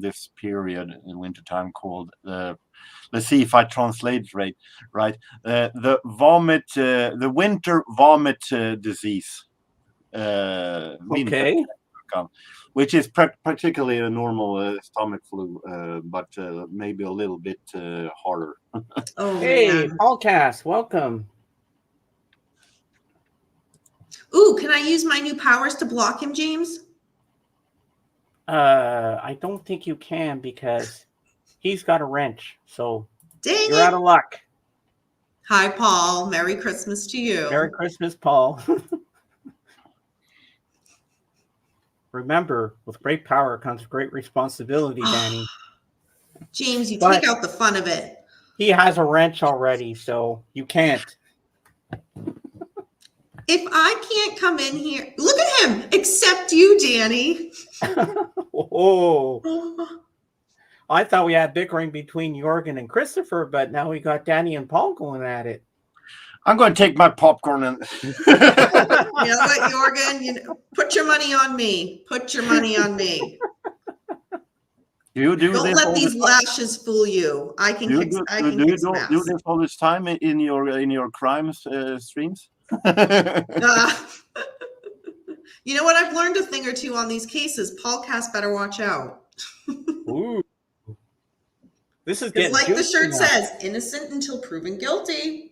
this period in wintertime called let's see if I translate right. The winter vomit disease. Okay. Which is particularly a normal stomach flu, but maybe a little bit harder. Oh, Hey, man. Paulcast, welcome. Ooh, can I use my new powers to block him, James? I don't think you can because he's got a wrench. So Dang you're it. out of luck. Hi, Paul. Merry Christmas to you. Merry Christmas, Paul. Remember, with great power comes great responsibility, Dani. James, you But- take out the fun of it. He has a wrench already, so you can't. If I can't come in here, look at him, except you, Dani. Oh, I thought we had bickering between Jorgen and Christopher, but now we got Dani and Paul going at it. I'm going to take my popcorn and. You know what, Jorgen? Put your money on me. Put your money on me. You do Don't this let all these the time? lashes fool you. I can Do kick you some do ass. this all this time in your crime streams? You know what? I've learned a thing or two on these cases. Paul Cass better watch out. Ooh. This is It's getting like the juicy shirt now. says, innocent until proven guilty.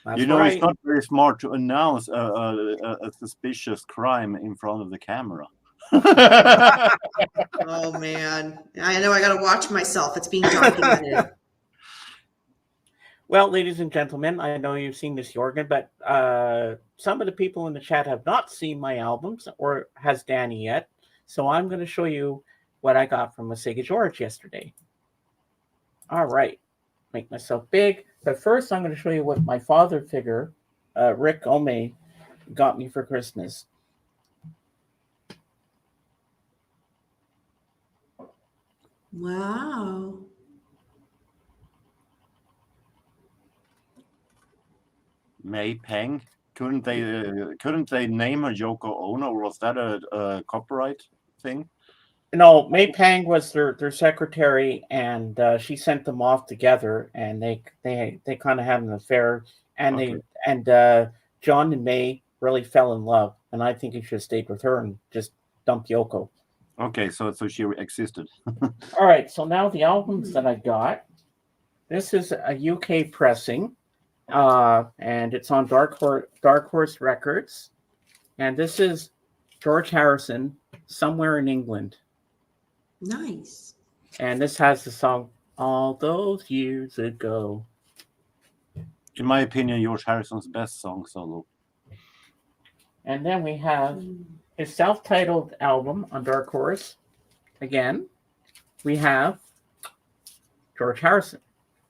That's You know, right. it's not very smart to announce a suspicious crime in front of the camera. Oh, man. I know I got to watch myself. It's being documented. Well, ladies and gentlemen, I know you've seen this, Jorgen, but some of the people in the chat have not seen my albums, or has Dani yet. So I'm going to show you what I got from a Sega George yesterday. All right. Make myself big. But first, I'm going to show you what my father figure, Rick Ome, got me for Christmas. Wow. May Peng, couldn't they name her Yoko Ono, or was that a copyright thing? No, May Pang was their secretary, and she sent them off together, and they kind of had an affair, and Okay. John and May really fell in love, and I think he should have stayed with her and just dumped Yoko. Okay, so she existed. All right, so now the albums that I got. This is a UK pressing, and it's on Dark Horse Records, and this is George Harrison, Somewhere in England. Nice. And this has the song All Those Years Ago. In my opinion, George Harrison's best song solo. And then we have his self-titled album on Dark Horse. Again, we have George Harrison.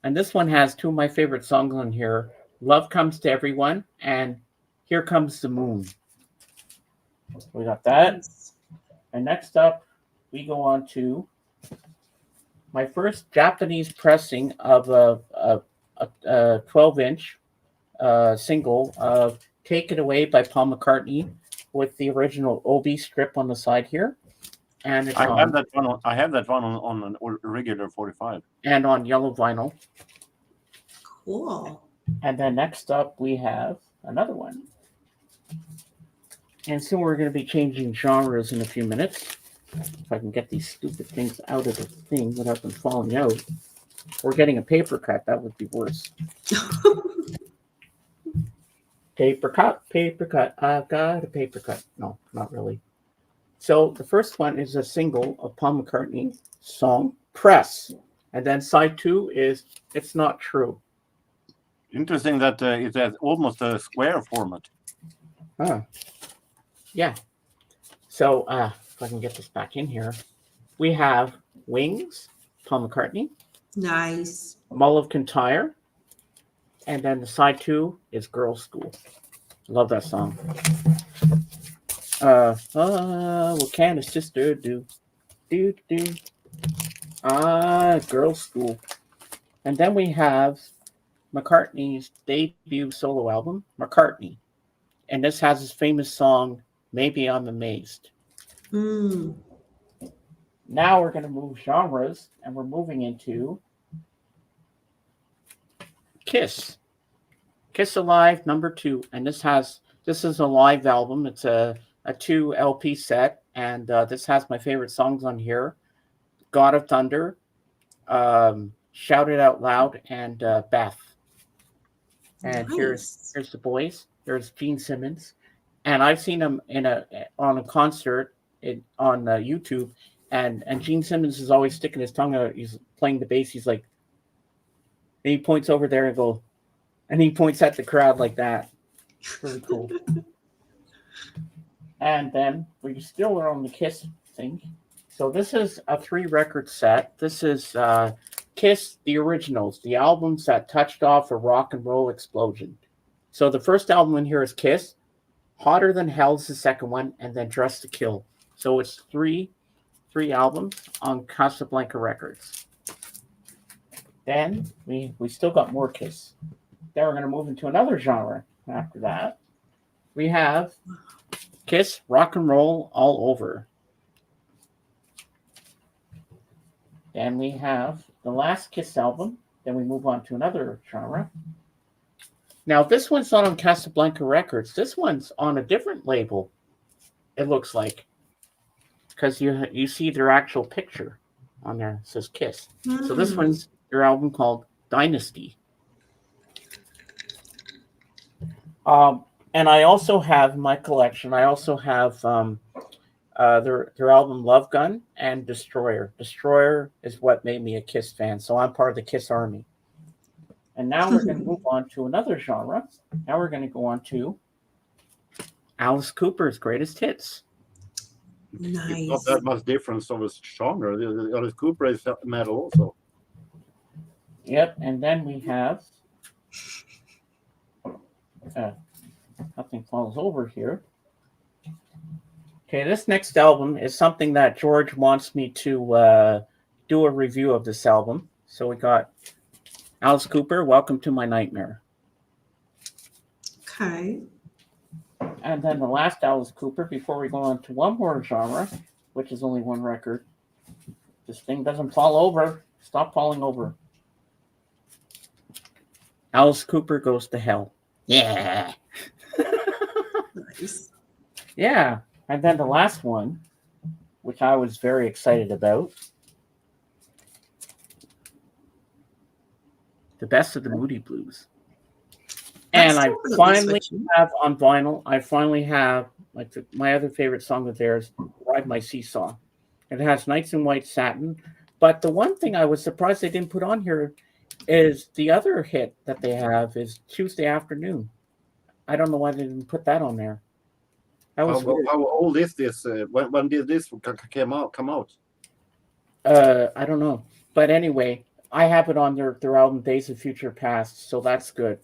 And this one has two of my favorite songs on here, Love Comes to Everyone and Here Comes the Moon. We got that. Nice. And next up, we go on to my first Japanese pressing of a 12-inch single of Take It Away by Paul McCartney with the original Obi strip on the side here. And it's I have that one on a regular 45. And on yellow vinyl. Cool. And then next up, we have another one. And soon we're going to be changing genres in a few minutes. If I can get these stupid things out of the thing without them falling out. Or getting a paper cut, that would be worse. Paper cut, I've got a paper cut. No, not really. So the first one is a single of Paul McCartney song, Press. And then side 2 is It's Not True. Interesting that it's almost a square format. Huh. Yeah. So if I can get this back in here, we have Wings, Paul McCartney, Nice. Mull of Kintyre, and then the side 2 is Girls' School. Love that song. What can a sister do? Do. Girls' School. And then we have McCartney's debut solo album, McCartney. And this has his famous song, Maybe I'm Amazed. Mm. Now we're going to move genres, and we're moving into Kiss. Kiss Alive #2. And this is a live album. It's a 2 LP set, and this has my favorite songs on here. God of Thunder, Shout It Out Loud, and Beth. And Nice. here's the boys. There's Gene Simmons, and I've seen him on a concert on YouTube, and Gene Simmons is always sticking his tongue out. He's playing the bass. He's like, and he points over there and he points at the crowd like that. Really cool. And then we still are on the Kiss thing. So this is a 3-record set. This is Kiss, the originals, the albums that touched off a rock and roll explosion. So the first album in here is Kiss, Hotter Than Hell is the second one, and then Dress to Kill. So it's three albums on Casablanca Records. Then we still got more Kiss. Then we're going to move into another genre after that. We have Kiss, Rock and Roll All Over. Then we have the last Kiss album. Then we move on to another genre. Now, this one's not on Casablanca Records. This one's on a different label, it looks like. Because you see their actual picture on there. It says Kiss. So this one's their album called Dynasty. And I also have in my collection, their album Love Gun and Destroyer. Destroyer is what made me a Kiss fan, so I'm part of the Kiss army. And now we're going to move on to another genre. Now we're going to go on to Alice Cooper's greatest hits. Nice. It's not that much difference of a genre. Alice Cooper is metal also. Yep, and then we have nothing falls over here. Okay, this next album is something that George wants me to do a review of this album. So we got Alice Cooper, Welcome to My Nightmare. Okay. And then the last Alice Cooper, before we go on to one more genre, which is only one record, this thing doesn't fall over. Stop falling over. Alice Cooper Goes to Hell. Yeah. Nice. Yeah. And then the last one, which I was very excited about. The Best of the Moody Blues. And I finally have on vinyl, like my other favorite song of theirs, Ride My Seesaw. It has Nights in White Satin. But the one thing I was surprised they didn't put on here is the other hit that they have is Tuesday Afternoon. I don't know why they didn't put that on there. That was how old is this? When did this come out? I don't know. But anyway, I have it on their album Days of Future Past, so that's good.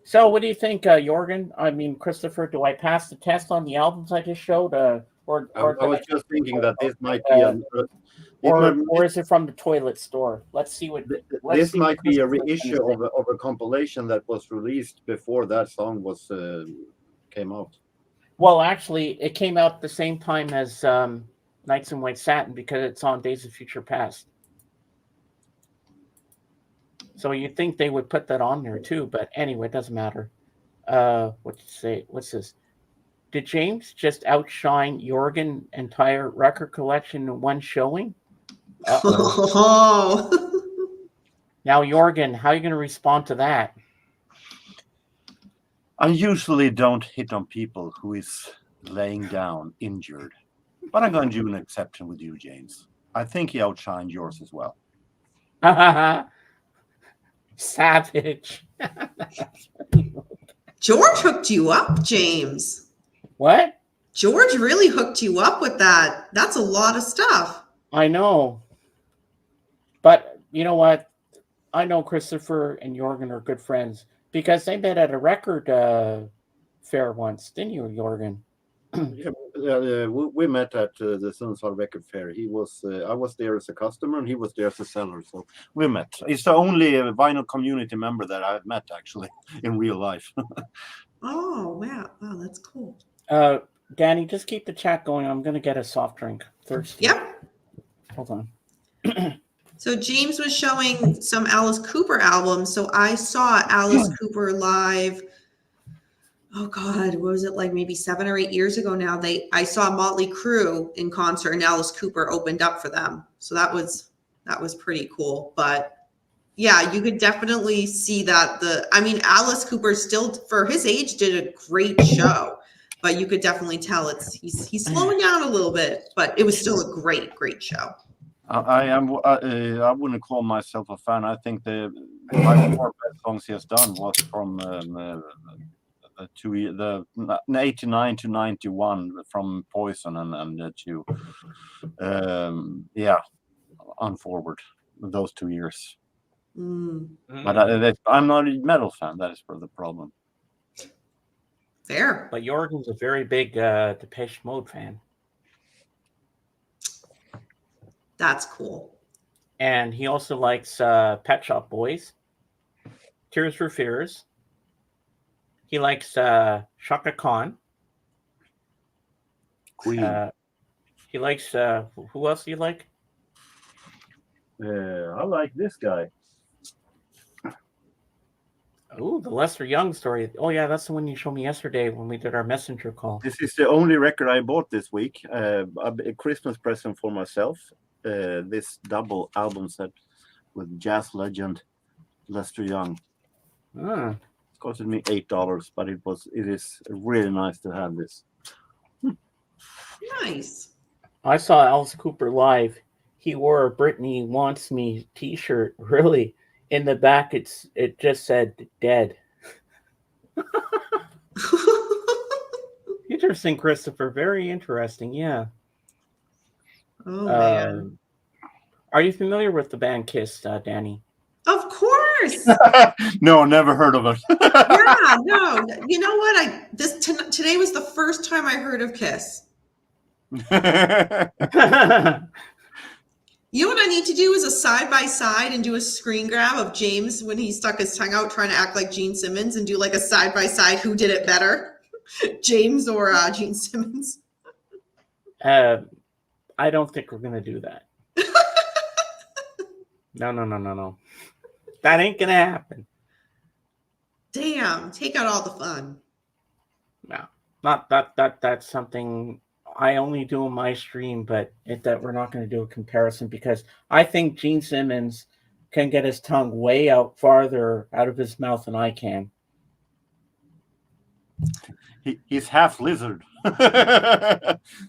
So what do you think, Jorgen? I mean, Christopher, do I pass the test on the albums I just showed? I was just thinking that this might be or is it from the toilet store? Let's see what. This might be a reissue of a compilation that was released before that song was came out. Well, actually, it came out at the same time as Nights in White Satin because it's on Days of Future Past. So you'd think they would put that on there too, but anyway, it doesn't matter. What's this? Did James just outshine Jorgen's entire record collection in one showing? Oh. Now, Jorgen, how are you going to respond to that? I usually don't hit on people who is laying down injured, but I'm going to do an exception with you, James. I think he outshined yours as well. Savage. George hooked you up, James. What? George really hooked you up with that. That's a lot of stuff. I know. But you know what? I know Christopher and Jorgen are good friends because they met at a record fair once, didn't you, Jorgen? Yeah, we met at the Sundsvall Record Fair. He was, I was there as a customer, and he was there as a seller. So we met. He's the only vinyl community member that I've met actually in real life. Oh wow, that's cool. Dani, just keep the chat going. I'm going to get a soft drink. Thirsty. Yep. Hold on. So James was showing some Alice Cooper albums. So I saw Alice Cooper live. Oh God, what was it, like maybe 7 or 8 years ago now? I saw Motley Crue in concert and Alice Cooper opened up for them. So that was pretty cool. But yeah, you could definitely see that Alice Cooper still, for his age, did a great show. But you could definitely tell he's slowing down a little bit, but it was still a great show. I wouldn't call myself a fan. I think the best songs he has done was from the 89 to 91 from Poison and to on forward those 2 years. But I'm not a metal fan. That is the problem. Fair. But Jorgen's a very big Depeche Mode fan. That's cool. And he also likes Pet Shop Boys, Tears for Fears. He likes Shaka Khan. Queen. He likes, who else do you like? I like this guy. Oh, the Lester Young story. Oh, yeah, that's the one you showed me yesterday when we did our messenger call. This is the only record I bought this week. A Christmas present for myself. This double album set with jazz legend Lester Young. It costed me $8, but it is really nice to have this. Nice. I saw Alice Cooper live. He wore a Britney Wants Me t-shirt. Really, in the back, it just said "dead." Interesting, Christopher. Very interesting. Yeah. Oh man. Are you familiar with the band Kiss, Dani? Of course. No, never heard of it. Yeah, no. You know what? Today was the first time I heard of Kiss. You know what I need to do is a side-by-side and do a screen grab of James when he stuck his tongue out trying to act like Gene Simmons and do like a side-by-side who did it better, James or Gene Simmons. I don't think we're going to do that. No. That ain't gonna happen. Damn, take out all the fun. No, not that. That's something I only do on my stream, but that we're not going to do a comparison because I think Gene Simmons can get his tongue way out farther out of his mouth than I can. He's half lizard.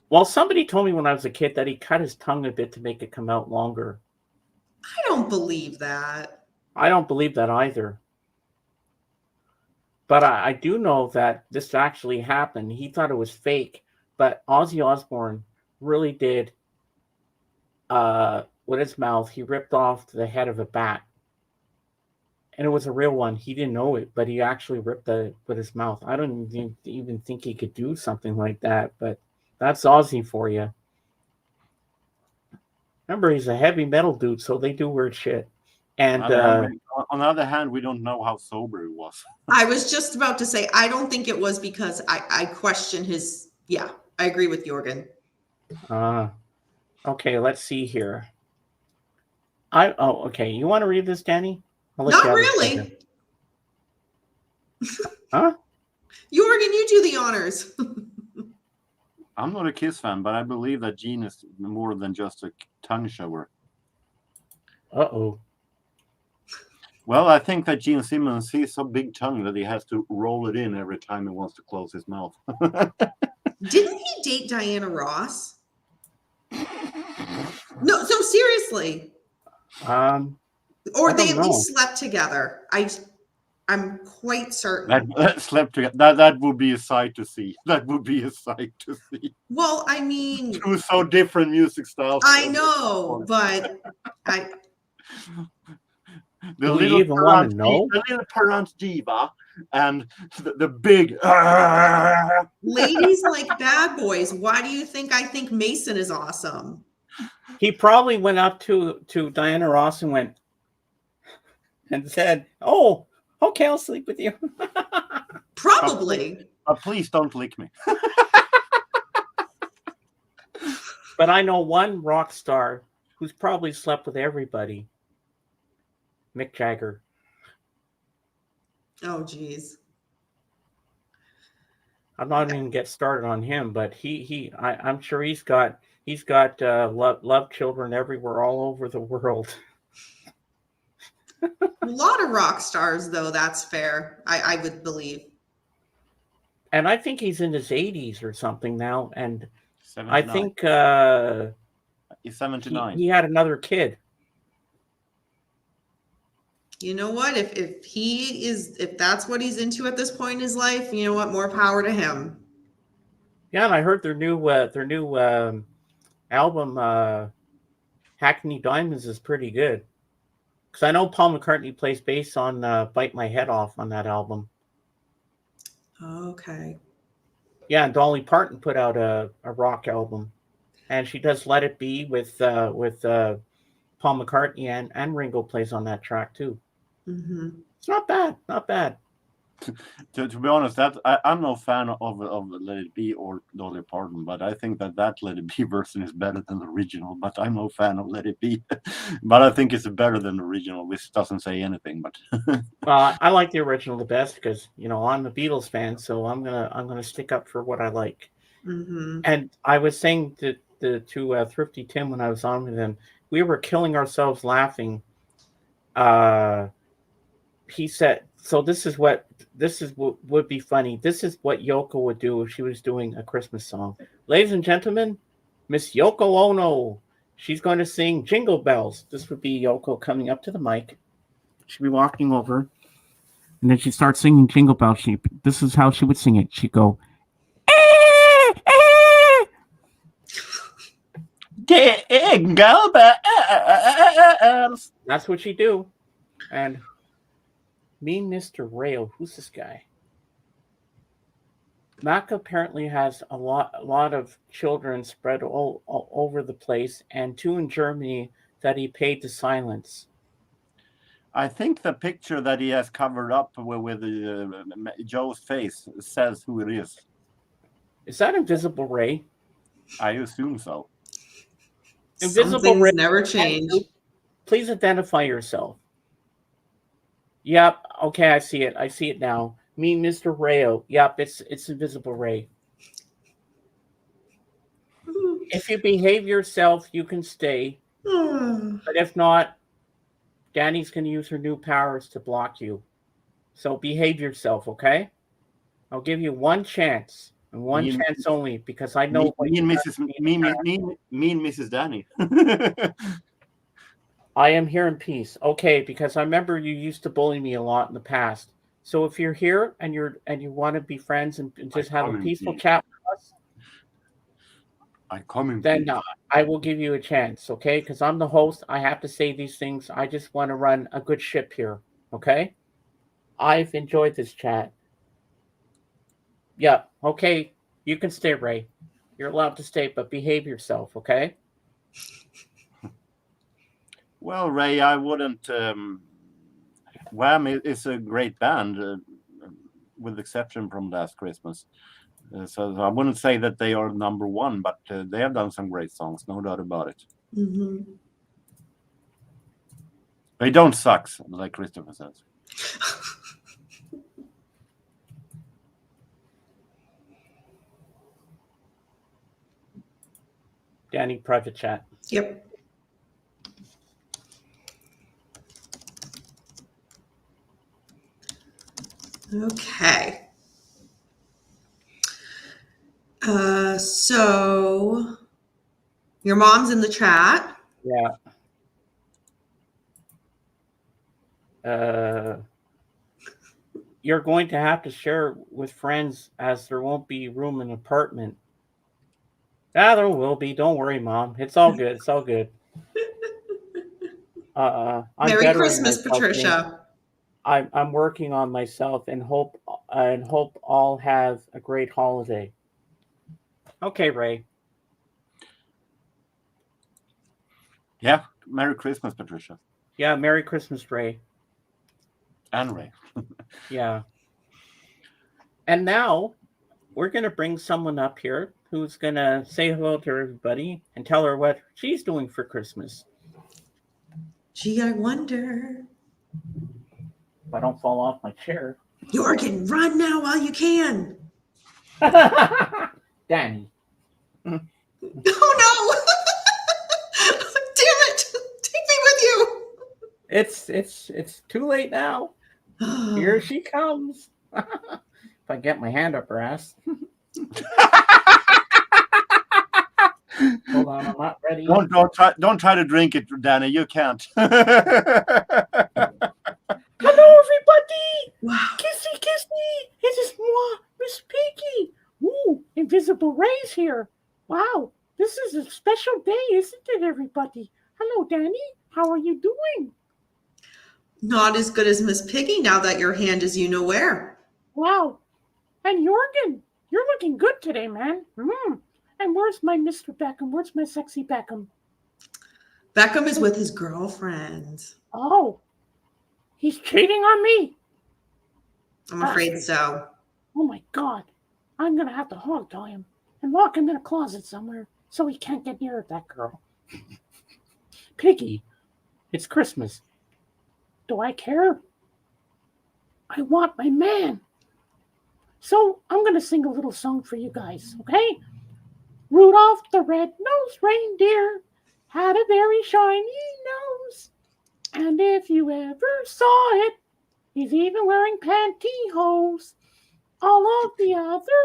Well, somebody told me when I was a kid that he cut his tongue a bit to make it come out longer. I don't believe that. I don't believe that either. But I do know that this actually happened. He thought it was fake, but Ozzy Osbourne really did. With his mouth, he ripped off the head of a bat, and it was a real one. He didn't know it, but he actually ripped it with his mouth. I don't even think he could do something like that, but that's Ozzy for you. Remember, he's a heavy metal dude, so they do weird shit. And on the other hand, we don't know how sober he was. I was just about to say, I don't think it was because I question his. Yeah, I agree with Jorgen. Okay, let's see here. Okay. You want to read this, Dani? Not really. Huh? Jorgen, you do the honors. I'm not a Kiss fan, but I believe that Gene is more than just a tongue shower. Uh-oh. Well, I think that Gene Simmons, he's so big tongue that he has to roll it in every time he wants to close his mouth. Didn't he date Diana Ross? No, seriously. Or they at least slept together. I'm quite certain. That slept together. That would be a sight to see. That would be a sight to see. Well, I mean, two so different music styles. I know, but Do we even want to know? The little parent diva and the big ladies like bad boys. Why do you think I think Mason is awesome? He probably went up to Diana Ross and went and said, "Oh, okay, I'll sleep with you." Probably. Please don't lick me. But I know one rock star who's probably slept with everybody. Mick Jagger. Oh, geez. I'm not even get started on him, but I'm sure he's got love children everywhere, all over the world. A lot of rock stars, though. That's fair. I would believe. And I think he's in his 80s or something now, and 79. I think he's 79. He had another kid. You know what? If that's what he's into at this point in his life, you know what? More power to him. Yeah, and I heard their new album, Hackney Diamonds, is pretty good. Because I know Paul McCartney plays bass on "Bite My Head Off" on that album. Okay. Yeah, and Dolly Parton put out a rock album, and she does "Let It Be" with Paul McCartney, and Ringo plays on that track too. Mm-hmm. It's not bad. To be honest, I'm no fan of Let It Be or Dolly Parton, but I think that Let It Be version is better than the original. But I'm no fan of Let It Be, but I think it's better than the original, which doesn't say anything. But I like the original the best because I'm a Beatles fan, so I'm gonna stick up for what I like. Mm-hmm. And I was saying to Thrifty Tim when I was on with him, we were killing ourselves laughing. He said, "So this is what would be funny. This is what Yoko would do if she was doing a Christmas song. Ladies and gentlemen, Miss Yoko Ono. She's going to sing Jingle Bells." This would be Yoko coming up to the mic. She'd be walking over, and then she'd start singing Jingle Bells. This is how she would sing it. She'd go, Jingle Bells. That's what she'd do. And me, Mr. Rayo, who's this guy? Mac apparently has a lot of children spread all over the place, and 2 in Germany that he paid to silence. I think the picture that he has covered up with Joe's face says who it is. Is that Invisible Ray? I assume so. Invisible Ray never change. Please identify yourself. Yep. Okay, I see it. I see it now. Me, Mr. Rayo. Yep, it's Invisible Ray. If you behave yourself, you can stay. But if not, Dani's going to use her new powers to block you. So behave yourself, okay? I'll give you one chance and one chance only because I know me and Mrs. Dani. I am here in peace. Okay, because I remember you used to bully me a lot in the past. So if you're here and you want to be friends and just have a peaceful chat with us, then I will give you a chance, okay? Because I'm the host. I have to say these things. I just want to run a good ship here, okay? I've enjoyed this chat. Yeah, okay. You can stay, Ray. You're allowed to stay, but behave yourself, okay? Well, Ray, I wouldn't. Wham is a great band, with exception from last Christmas. So I wouldn't say that they are number one, but they have done some great songs, no doubt about it. Mm-hmm. They don't suck, like Christopher says. Dani, private chat. Yep. Okay. So your mom's in the chat. Yeah. You're going to have to share with friends as there won't be room in an apartment. Yeah, there will be. Don't worry, Mom. It's all good. It's all good. I'm Merry Christmas, Patricia. I'm working on myself and hope all have a great holiday. Okay, Ray. Yeah, Merry Christmas, Patricia. Yeah, Merry Christmas, Ray. And Ray. Yeah. And now we're going to bring someone up here who's going to say hello to everybody and tell her what she's doing for Christmas. Gee, I wonder. If I don't fall off my chair. Jorgen, run now while you can. Dani. Oh, no. Damn it. Take me with you. It's too late now. Here she comes. If I get my hand up her ass. Hold on, I'm not ready. Don't try to drink it, Dani. You can't. Hello, everybody. Wow. Kissy, kissy. It is moi, Miss Piggy. Ooh, Invisible Ray's here. Wow, this is a special day, isn't it, everybody? Hello, Dani. How are you doing? Not as good as Miss Piggy now that your hand is you know where. Wow. And Jorgen, you're looking good today, man. And where's my Mr. Beckham? Where's my sexy Beckham? Beckham is with his girlfriend. Oh, he's cheating on me. I'm afraid so. Oh my God. I'm going to have to hog tie him and lock him in a closet somewhere so he can't get near that girl. Piggy, it's Christmas. Do I care? I want my man. So I'm going to sing a little song for you guys, okay? Rudolph the red-nosed reindeer had a very shiny nose. And if you ever saw it, he's even wearing pantyhose. All of the other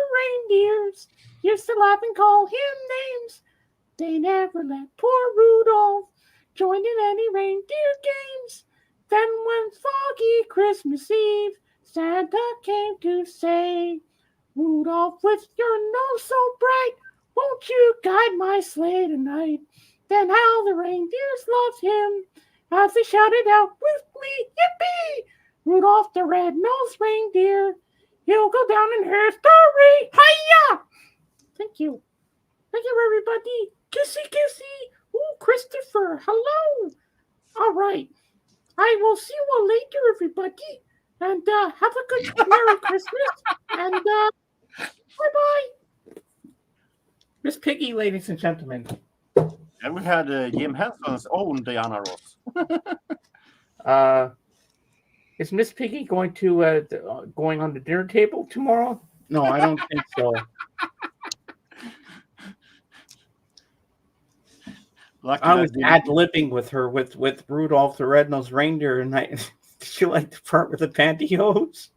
reindeers used to laugh and call him names. They never let poor Rudolph join in any reindeer games. Then one foggy Christmas Eve, Santa came to say, Rudolph, with your nose so bright, won't you guide my sleigh tonight? Then how the reindeers loved him as they shouted out with glee, yippee! Rudolph the red-nosed reindeer, he'll go down in history. Hiya! Thank you. Thank you, everybody. Kissy, kissy. Ooh, Christopher, hello. All right. I will see you all later, everybody. And have a good Merry Christmas. And bye-bye. Miss Piggy, ladies and gentlemen. And we had Jim Henson's own Diana Ross. Is Miss Piggy going to going on the dinner table tomorrow? No, I don't think so. Lucky I that was ad-libbing with her with Rudolph the Red-Nosed Reindeer, and did you like the part with the pantyhose?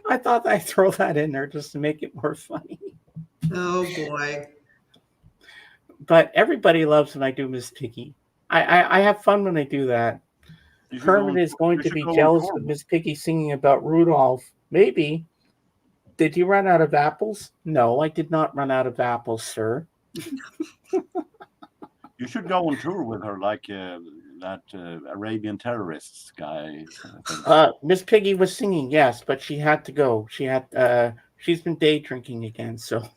I thought I'd throw that in there just to make it more funny. Oh boy. But everybody loves when I do Miss Piggy. I have fun when I do that. You should Kermit go- is going you to should be go on jealous tour. of Miss Piggy singing about Rudolph. Maybe. Did you run out of apples? No, I did not run out of apples, sir. You should go on tour with her, like that Arabian terrorists guy. Miss Piggy was singing, yes, but she had to go. She's been day drinking again, so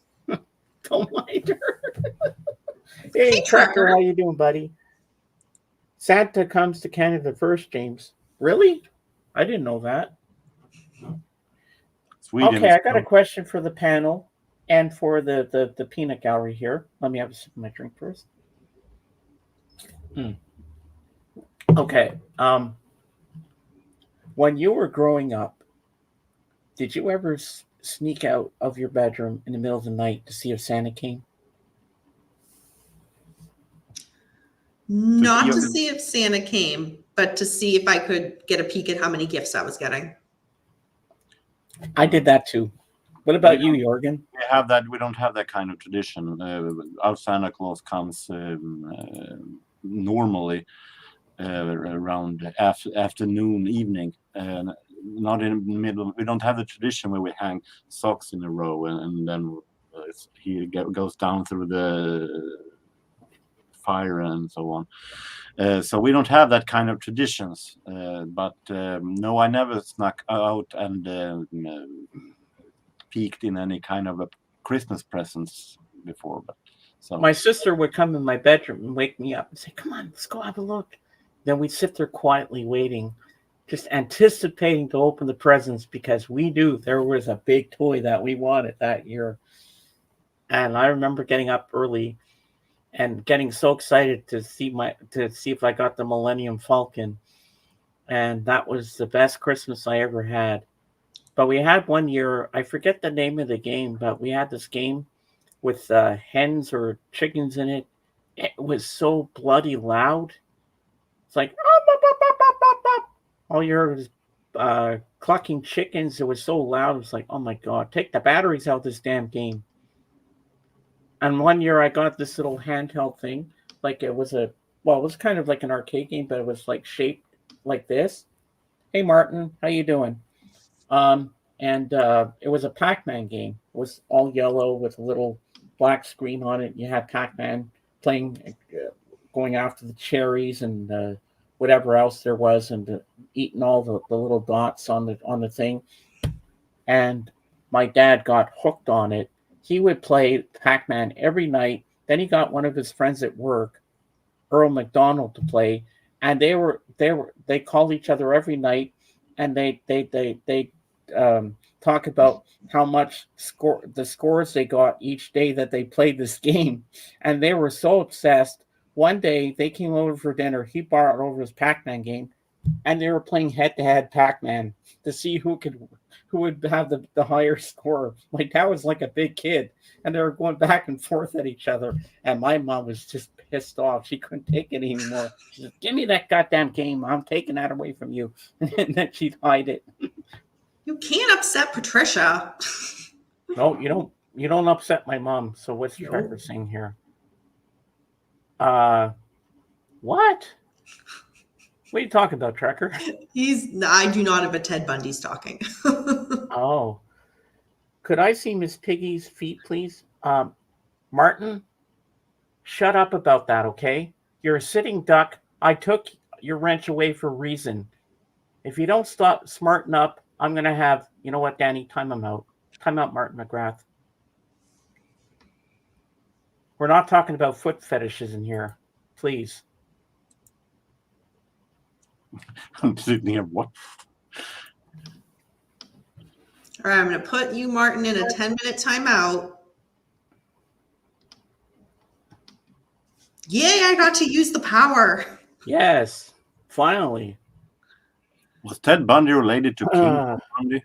don't mind her. Hey, Hey, Trekker, Trekker. how you doing, buddy? Santa comes to Canada first, James. Really? I didn't know that. Sweden Okay, is I got a question for the panel and for the peanut gallery here. Let me have a sip of my drink first. Okay. When you were growing up, did you ever sneak out of your bedroom in the middle of the night to see if Santa came? Not to see if Santa came, but to see if I could get a peek at how many gifts I was getting. I did that too. What about you, Jorgen? We don't have that kind of tradition. Our Santa Claus comes normally around afternoon, evening, and not in the middle. We don't have the tradition where we hang socks in a row and then he goes down through the fire and so on. So we don't have that kind of traditions. But no, I never snuck out and peeked in any kind of a Christmas presents before. But so my sister would come in my bedroom and wake me up and say, "Come on, let's go have a look." Then we'd sit there quietly waiting, just anticipating to open the presents because we knew there was a big toy that we wanted that year. And I remember getting up early and getting so excited to see if I got the Millennium Falcon. And that was the best Christmas I ever had. But we had one year, I forget the name of the game, but we had this game with hens or chickens in it. It was so bloody loud. It's like all you heard was clucking chickens. It was so loud. It was like, oh my God, take the batteries out of this damn game. And one year I got this little handheld thing. Like it was it was kind of like an arcade game, but it was like shaped like this. Hey Martin, how you doing? And it was a Pac-Man game. It was all yellow with a little black screen on it. You had Pac-Man playing, going after the cherries and whatever else there was, and eating all the little dots on the thing. And my dad got hooked on it. He would play Pac-Man every night. Then he got one of his friends at work, Earl McDonald, to play, and they called each other every night, and they talk about how much the scores they got each day that they played this game, and they were so obsessed. One day they came over for dinner. He brought over his Pac-Man game, and they were playing head-to-head Pac-Man to see who would have the higher score. Like that was like a big kid, and they were going back and forth at each other. And my mom was just pissed off. She couldn't take it anymore. She said, "Give me that goddamn game. I'm taking that away from you." And then she'd hide it. You can't upset Patricia. No, you don't. You don't upset my mom. So what's Trekker saying here? What? What are you talking about, Trekker? I do not have a Ted Bundy stocking. Oh. Could I see Miss Piggy's feet, please? Martin, shut up about that, okay? You're a sitting duck. I took your wrench away for a reason. If you don't stop smarten up, I'm going to have, you know what, Dani, time him out. Time out, Martin McGrath. We're not talking about foot fetishes in here. Please. I'm sitting here, what? All right, I'm going to put you, Martin, in a 10-minute timeout. Yay, I got to use the power. Yes, finally. Was Ted Bundy related to King Uh, Bundy?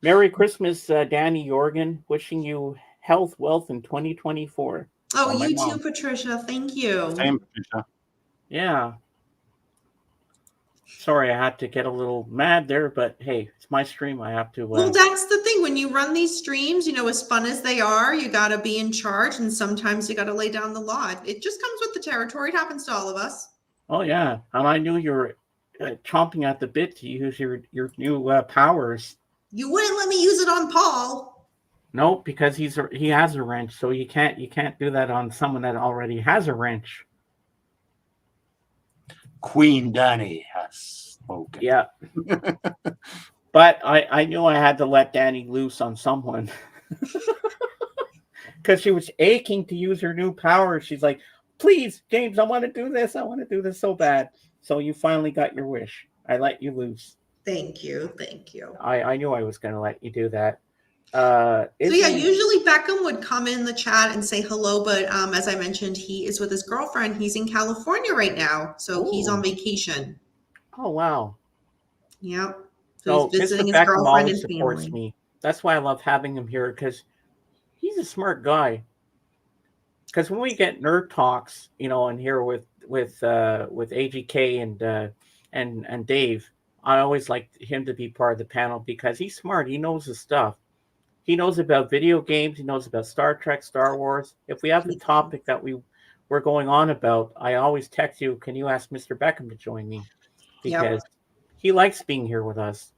Merry Christmas, Danny Jorgen. Wishing you health, wealth in 2024. Oh, From my you too, mom. Patricia. Thank you. Same, Patricia. Yeah. Sorry, I had to get a little mad there, but hey, it's my stream. I have to. Well, that's the thing. When you run these streams, as fun as they are, you got to be in charge, and sometimes you got to lay down the law. It just comes with the territory. It happens to all of us. Oh yeah, and I knew you were chomping at the bit to use your new powers. You wouldn't let me use it on Paul. No, because he has a wrench, so you can't do that on someone that already has a wrench. Queen Dani has spoken. Yeah. But I knew I had to let Dani loose on someone. Because she was aching to use her new power. She's like, please, James, I want to do this. I want to do this so bad. So you finally got your wish. I let you loose. Thank you. Thank you. I knew I was going to let you do that. So yeah, usually Beckham would come in the chat and say hello, but as I mentioned, he is with his girlfriend. He's in California right now, so he's on vacation. Oh wow! Yep. So he's visiting Mr. his Beckham girlfriend always and supports family. me. That's why I love having him here because he's a smart guy. Because when we get nerd talks, and here with AGK and Dave, I always like him to be part of the panel because he's smart. He knows his stuff. He knows about video games. He knows about Star Trek, Star Wars. If we have a topic that we're going on about, I always text you, can you ask Mr. Beckham to join me? Because he likes being here with us.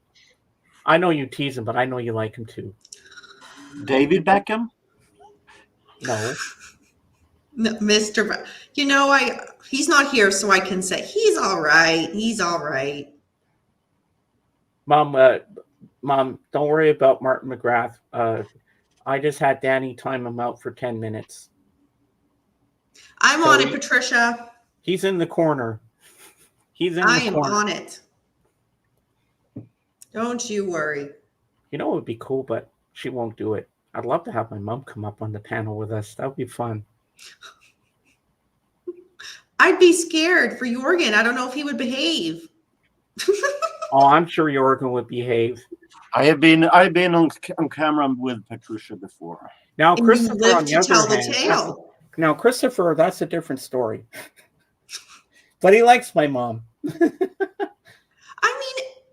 I know you tease him, but I know you like him too. David Beckham? No, Mr. He's not here, so I can say he's all right. He's all right. Mom, don't worry about Martin McGrath. I just had Dani time him out for 10 minutes. I'm on it, Patricia. He's in the corner. I am on it. Don't you worry. It would be cool, but she won't do it. I'd love to have my mom come up on the panel with us. That would be fun. I'd be scared for Jorgen. I don't know if he would behave. Oh, I'm sure Jorgen would behave. I've been on camera with Patricia before. Now, Christopher, on the other hand, now Christopher, that's a different story. But he likes my mom.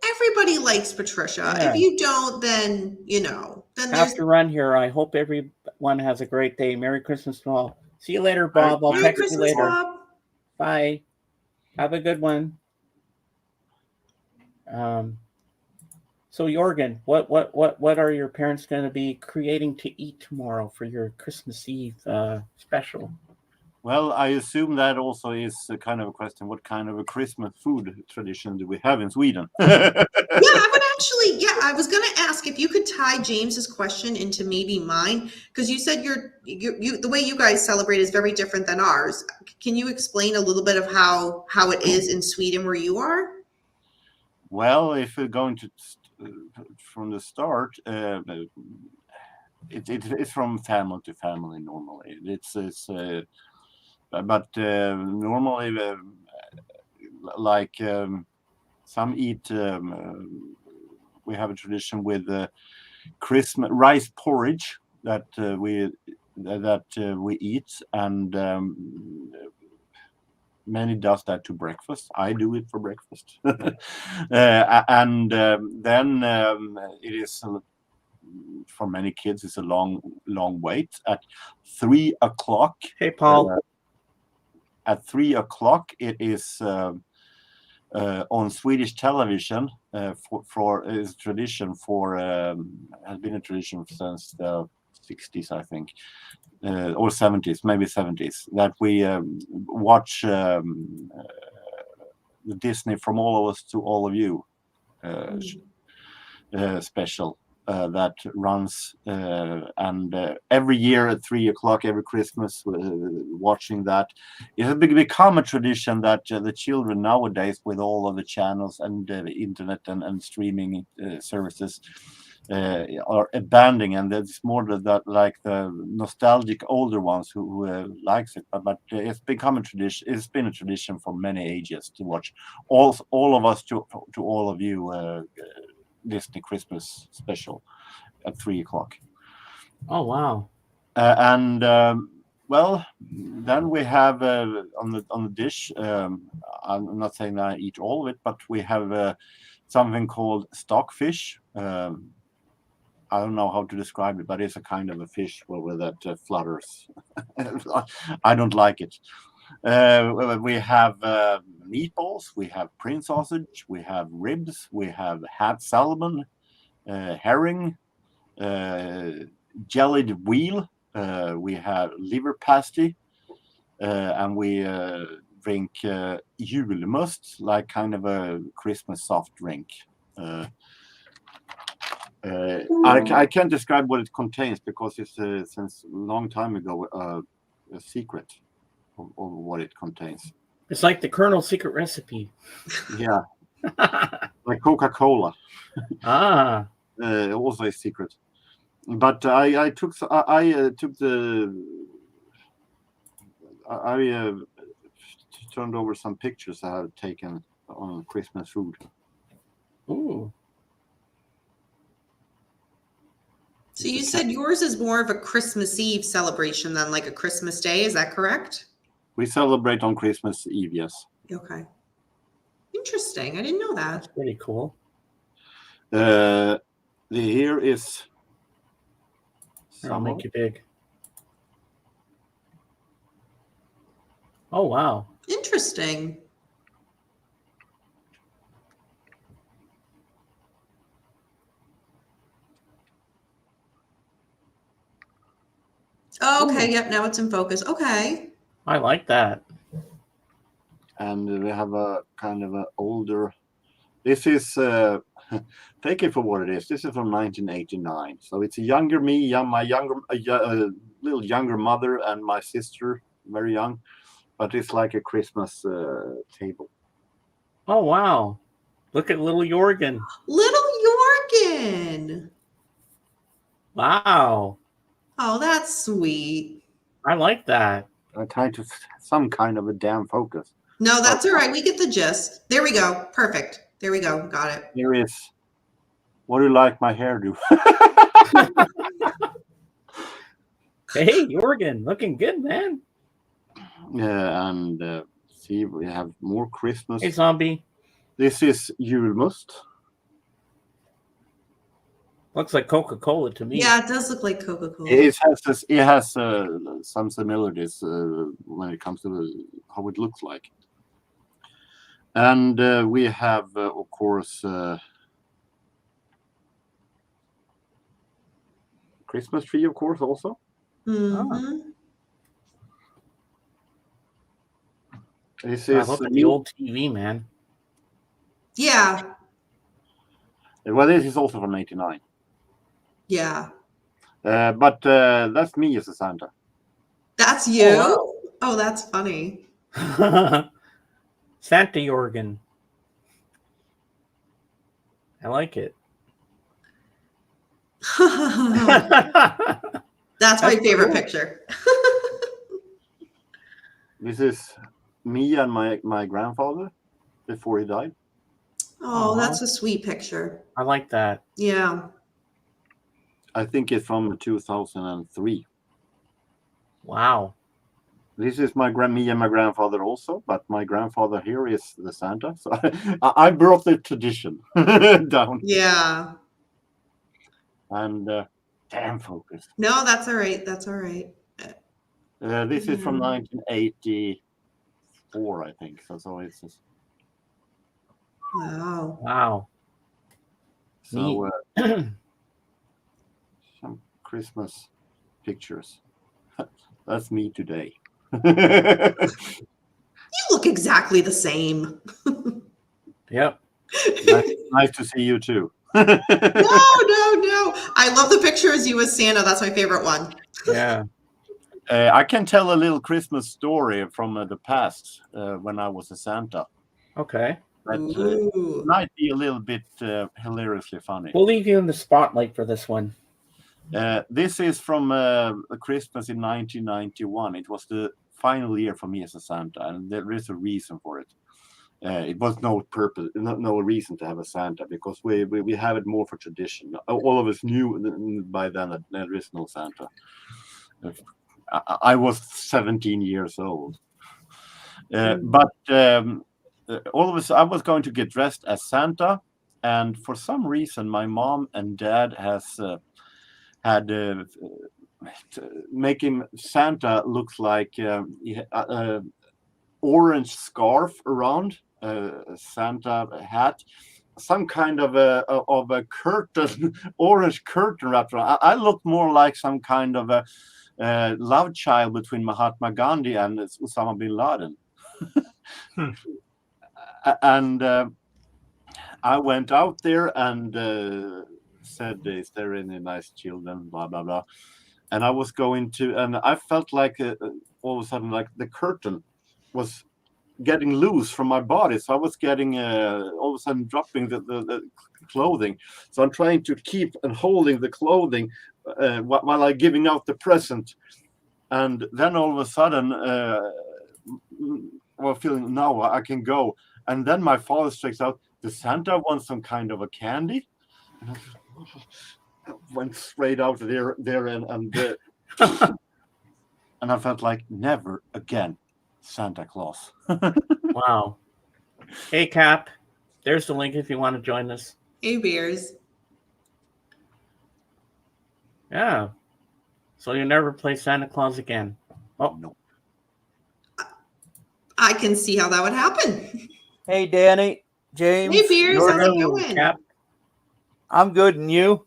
Everybody likes Patricia. Yeah. If you don't, then then have to run here. I hope everyone has a great day. Merry Christmas to all. See you later, Bob. I'll text you later. Bob. Bye. Have a good one. So Jorgen, what are your parents going to be creating to eat tomorrow for your Christmas Eve special? Well, I assume that also is a kind of a question. What kind of a Christmas food tradition do we have in Sweden? I was going to ask if you could tie James's question into maybe mine, because you said the way you guys celebrate is very different than ours. Can you explain a little bit of how it is in Sweden where you are? Well, if we're going to from the start, it's from family to family normally. But normally, like some eat, we have a tradition with Christmas rice porridge that we eat, and many does that to breakfast. I do it for breakfast, and then it is. For many kids, it's a long wait. At 3 o'clock. Hey, Paul. At 3 o'clock, it is on Swedish television. Is tradition has been a tradition since the 60s, I think, or 70s, maybe 70s, that we watch the Disney From All of Us to All of You special. That runs and every year at 3 o'clock every Christmas, watching that. It has become a tradition that the children nowadays, with all of the channels and the internet and streaming services, are abandoning, and it's more that like the nostalgic older ones who likes it. But it's become a tradition. It's been a tradition for many ages to watch all of us to all of you Disney Christmas special at 3:00. Oh wow. And well, then we have on the dish. I'm not saying that I eat all of it, but we have something called stockfish. I don't know how to describe it, but it's a kind of a fish where that flutters. I don't like it. We have meatballs, we have prune sausage, we have ribs, we have hat salmon, herring, jellied wheel, we have liver pasty, and we drink julmust, like kind of a Christmas soft drink. I can't describe what it contains because it's since a long time ago a secret of what it contains. It's like the Colonel's secret recipe. Yeah, like Coca-Cola. Ah. Also a secret. But I turned over some pictures I have taken on Christmas food. Ooh. So you said yours is more of a Christmas Eve celebration than like a Christmas Day. Is that correct? We celebrate on Christmas Eve, yes. Okay. Interesting. I didn't know that. That's pretty cool. The here is. Here, I'll make you big. Oh wow. Interesting. Oh, okay. Yep. Now it's in focus. Okay. I like that. And we have a kind of an older. This is take it for what it is. This is from 1989, so it's a younger me, my little younger mother, and my sister, very young, but it's like a Christmas table. Oh wow. Look at little Jorgen. Little Jorgen. Wow. Oh, that's sweet. I like that. I'm trying to some kind of a damn focus. No, that's all right. We get the gist. There we go. Perfect. There we go. Got it. Here is. What do you like my hairdo? Hey, Jorgen, looking good, man. Yeah, and see, we have more Christmas. Hey, zombie. This is julmust. Looks like Coca-Cola to me. Yeah, it does look like Coca-Cola. It has some similarities when it comes to how it looks like. And we have, of course, Christmas tree, of course, also. Mm-hmm. This I is look at the old TV, man. Yeah. Well, this is also from '89. Yeah. But that's me as a Santa. That's you? Oh, Oh, that's funny. Santa Jorgen. I like it. That's my favorite cool. picture. This is me and my grandfather before he died. Oh, Aw. that's a sweet picture. I like that. Yeah. I think it's from 2003. Wow. This is me and my grandfather also, but my grandfather here is the Santa. So I brought the tradition down. Yeah. And damn focus. No, that's all right. That's all right. This is from 1984, I think. So it's just, Wow. Wow. so some Christmas pictures. That's me today. You look exactly the same. Yep. Nice to see you too. No. I love the picture as you as Santa. That's my favorite one. Yeah. I can tell a little Christmas story from the past when I was a Santa. Okay. that Ooh. might be a little bit hilariously funny. We'll leave you in the spotlight for this one. This is from Christmas in 1991. It was the final year for me as a Santa, and there is a reason for it. It was no purpose, no reason to have a Santa, because we have it more for tradition. All of us knew by then that there is no Santa. I was 17 years old, but all of us, I was going to get dressed as Santa, and for some reason, my mom and dad had making Santa looks like orange scarf around Santa hat, some kind of a curtain, orange curtain wrapped around. I looked more like some kind of a love child between Mahatma Gandhi and Osama bin Laden. And I went out there and said, "Is there any nice children?" Blah blah blah. And I was going to, and I felt like all of a sudden, like the curtain was getting loose from my body. So I was getting all of a sudden dropping the clothing. So I'm trying to keep and holding the clothing while I'm giving out the present. And then all of a sudden, well, feeling now I can go. And then my father strikes out, "Does Santa want some kind of a candy?" And I went straight out there and and I felt like, never again, Santa Claus. Wow. Hey, Cap. There's the link if you want to join us. Hey, Beers. Yeah. So you never play Santa Claus again. Oh, No. I can see how that would happen. Hey, Danny, James. Hey, Beers. How's it going? Cap. I'm good, and you?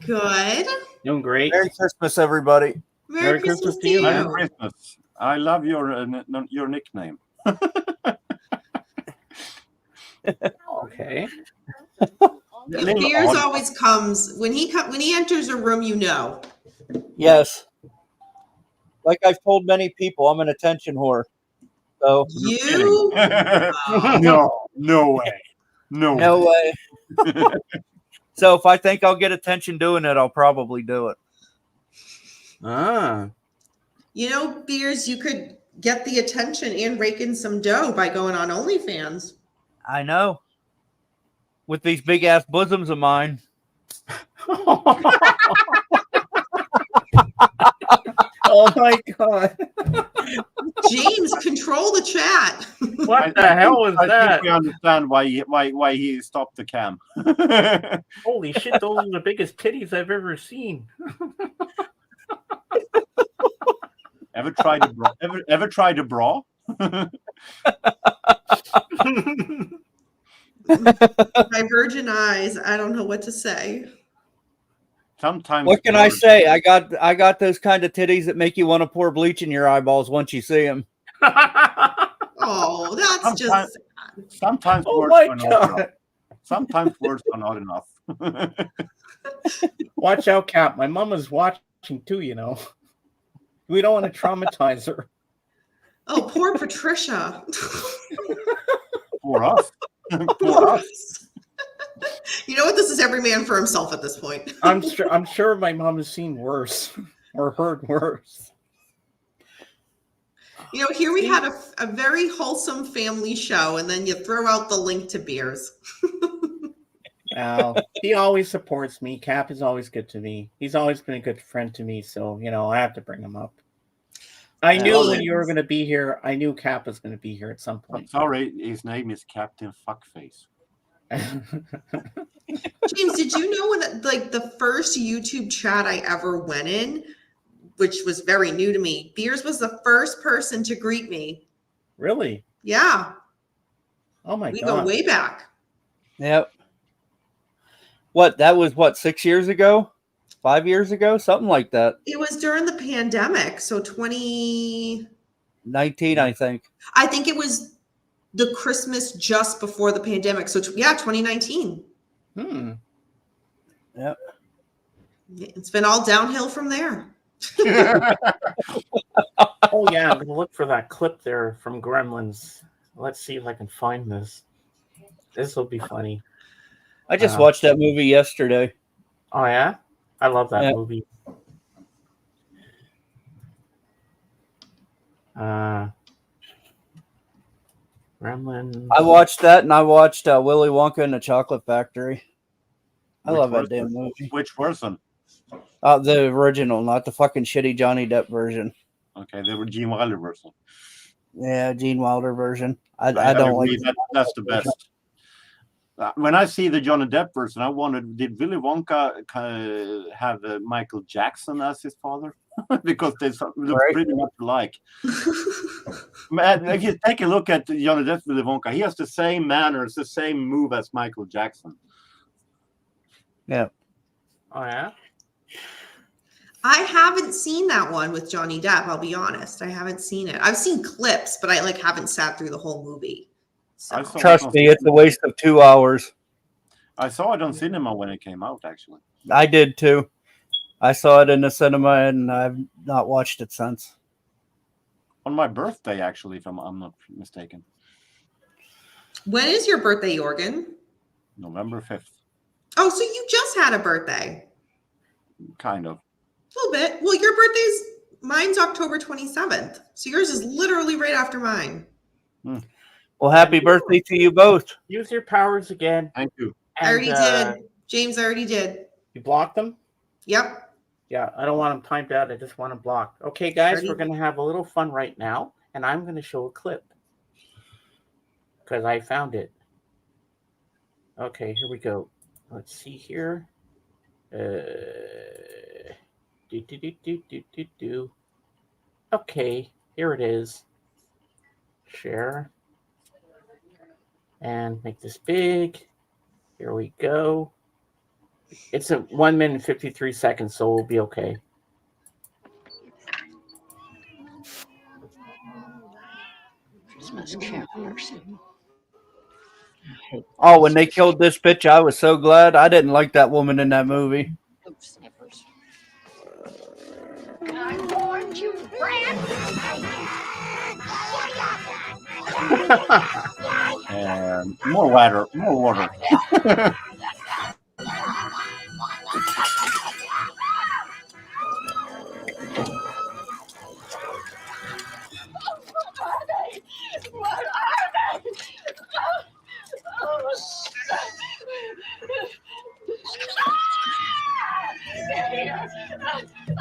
Good. Doing great. Merry Christmas, everybody. Merry Christmas to you. Merry Christmas. I love your nickname. Okay. Beers always comes when he enters a room. You know. Yes. Like I've told many people, I'm an attention whore. So You. No way. no way. So if I think I'll get attention doing it, I'll probably do it. Ah. You know, Beers, you could get the attention and rake in some dough by going on OnlyFans. I know. With these big ass bosoms of mine. Oh my God. James, control the chat. What the hell was I that? think we understand why he stopped the cam. Holy shit, those are the biggest titties I've ever seen. Ever tried a bra? Ever tried a bra? My virgin eyes. I don't know what to say. Sometimes. What can I say? I got those kind of titties that make you want to pour bleach in your eyeballs once you see them. Oh, that's just sad. Sometimes Oh words my are not God. enough. Sometimes words are not enough. Watch out, Cap. My mom is watching too, you know. We don't want to traumatize her. Oh, poor Patricia. For us. Poor us. You know what? This is every man for himself at this point. I'm sure my mom has seen worse or heard worse. You know, here we had a very wholesome family show, and then you throw out the link to Beers. Now, he always supports me. Cap is always good to me. He's always been a good friend to me, so, you know, I have to bring him up. I knew when you were going to be here, I knew Cap was going to be here at some I'm point. sorry, his name is Captain Fuckface. James, did you know when, like, the first YouTube chat I ever went in, which was very new to me, Beers was the first person to greet me. Really? Yeah. Oh my We God. go way back. Yep. That was 6 years ago? 5 years ago? Something like that. It was during the pandemic. So 19, I think. I think it was the Christmas just before the pandemic. So yeah, 2019. Hmm. Yep. It's been all downhill from there. Oh yeah, I'm gonna look for that clip there from Gremlins. Let's see if I can find this. This will be funny. I just watched that movie yesterday. Oh yeah, I love that Yeah. movie. Gremlins. I watched that, and I watched Willy Wonka and the Chocolate Factory. I love that damn movie. Which version? The original, not the fucking shitty Johnny Depp version. Okay, the Gene Wilder version. Yeah, Gene Wilder version. I don't agree. like That's the best. When I see the Johnny Depp version, I wondered, did Willy Wonka have Michael Jackson as his father? Because they look pretty much alike. Man, if you take a look at Johnny Depp Willy Wonka, he has the same manners, the same move as Michael Jackson. Yeah. Oh yeah. I haven't seen that one with Johnny Depp. I'll be honest. I haven't seen it. I've seen clips, but I haven't sat through the whole movie. So. Trust me, it's a waste of 2 hours. I saw it on cinema when it came out, actually. I did too. I saw it in the cinema, and I've not watched it since. On my birthday, actually, if I'm not mistaken. When is your birthday, Jorgen? November 5th. Oh, so you just had a birthday. Kind of. A little bit. Well, mine's October 27th. So yours is literally right after mine. Well, happy birthday to you both. Use your powers again. Thank you. I already did. James, I already did. You blocked them? Yep. Yeah, I don't want them timed out. I just want them blocked. Okay, guys, we're going to have a little fun right now, and I'm going to show a clip because I found it. Okay, here we go. Let's see here. Okay, here it is. Share. And make this big. Here we go. It's a 1 minute and 53 seconds, so we'll be okay. Christmas carolers. Oh, when they killed this bitch, I was so glad. I didn't like that woman in that movie. I warned you, Brad. More water. More water. What are they?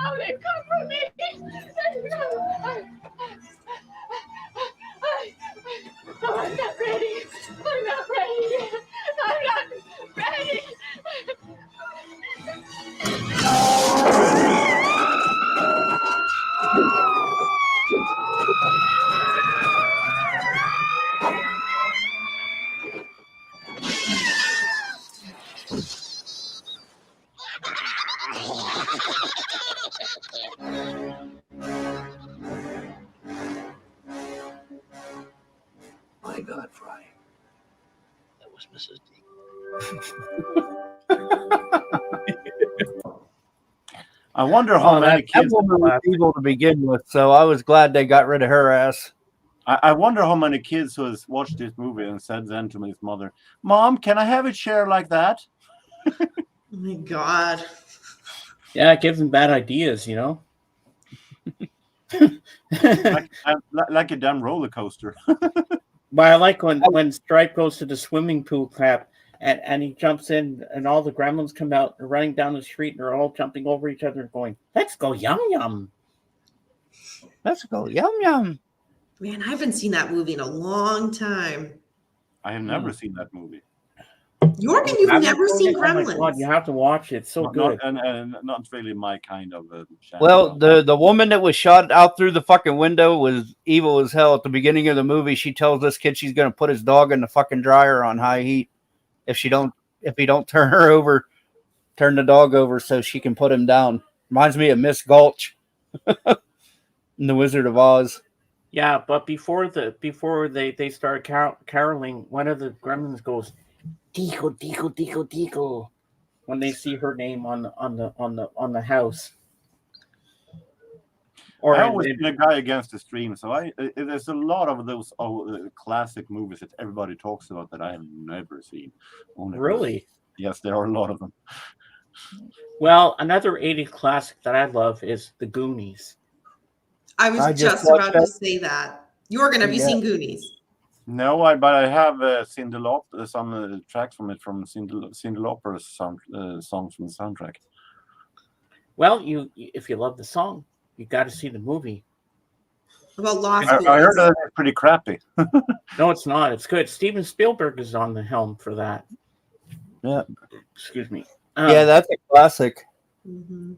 Oh, they come for me. I'm not ready. I'm not ready. I'm not ready. My God, Fry. That was Mrs. D. I wonder how many that kids. woman was evil to begin with, so I was glad they got rid of her ass. I wonder how many kids who has watched this movie and said then to his mother, "Mom, can I have a chair like that?" Oh my God. Yeah, it gives them bad ideas, you know? like a damn roller coaster. But I like when Stripe goes to the swimming pool crap and he jumps in and all the gremlins come out and running down the street and they're all jumping over each other and going, "Let's go yum yum. Let's go yum yum." Man, I haven't seen that movie in a long time. I have never seen that movie. Jorgen, you've never seen Oh my Gremlins. God, you have to watch it. It's so good. Not really my kind of. Well, the woman that was shot out through the fucking window was evil as hell. At the beginning of the movie, she tells this kid she's going to put his dog in the fucking dryer on high heat if he don't turn the dog over so she can put him down. Reminds me of Miss Gulch in The Wizard of Oz. Yeah, but before they start caroling, one of the gremlins goes, "Tico, tico, tico, tico," when they see her name on the house. Or I always been a guy against the stream, so there's a lot of those classic movies that everybody talks about that I have never seen. Only really? Yes, there are a lot of them. Well, another 80s classic that I love is The Goonies. I was I just just watched about to that. say that. Jorgen, have you Yeah. seen Goonies? No, but I have seen some tracks from it from Cyndi Lauper's songs from the soundtrack. Well, if you love the song, you got to see the movie. About Lost I Boys. heard that it's pretty crappy. No, it's not. It's good. Steven Spielberg is on the helm for that. Yeah. Excuse me. Yeah, that's a classic. Mm-hmm.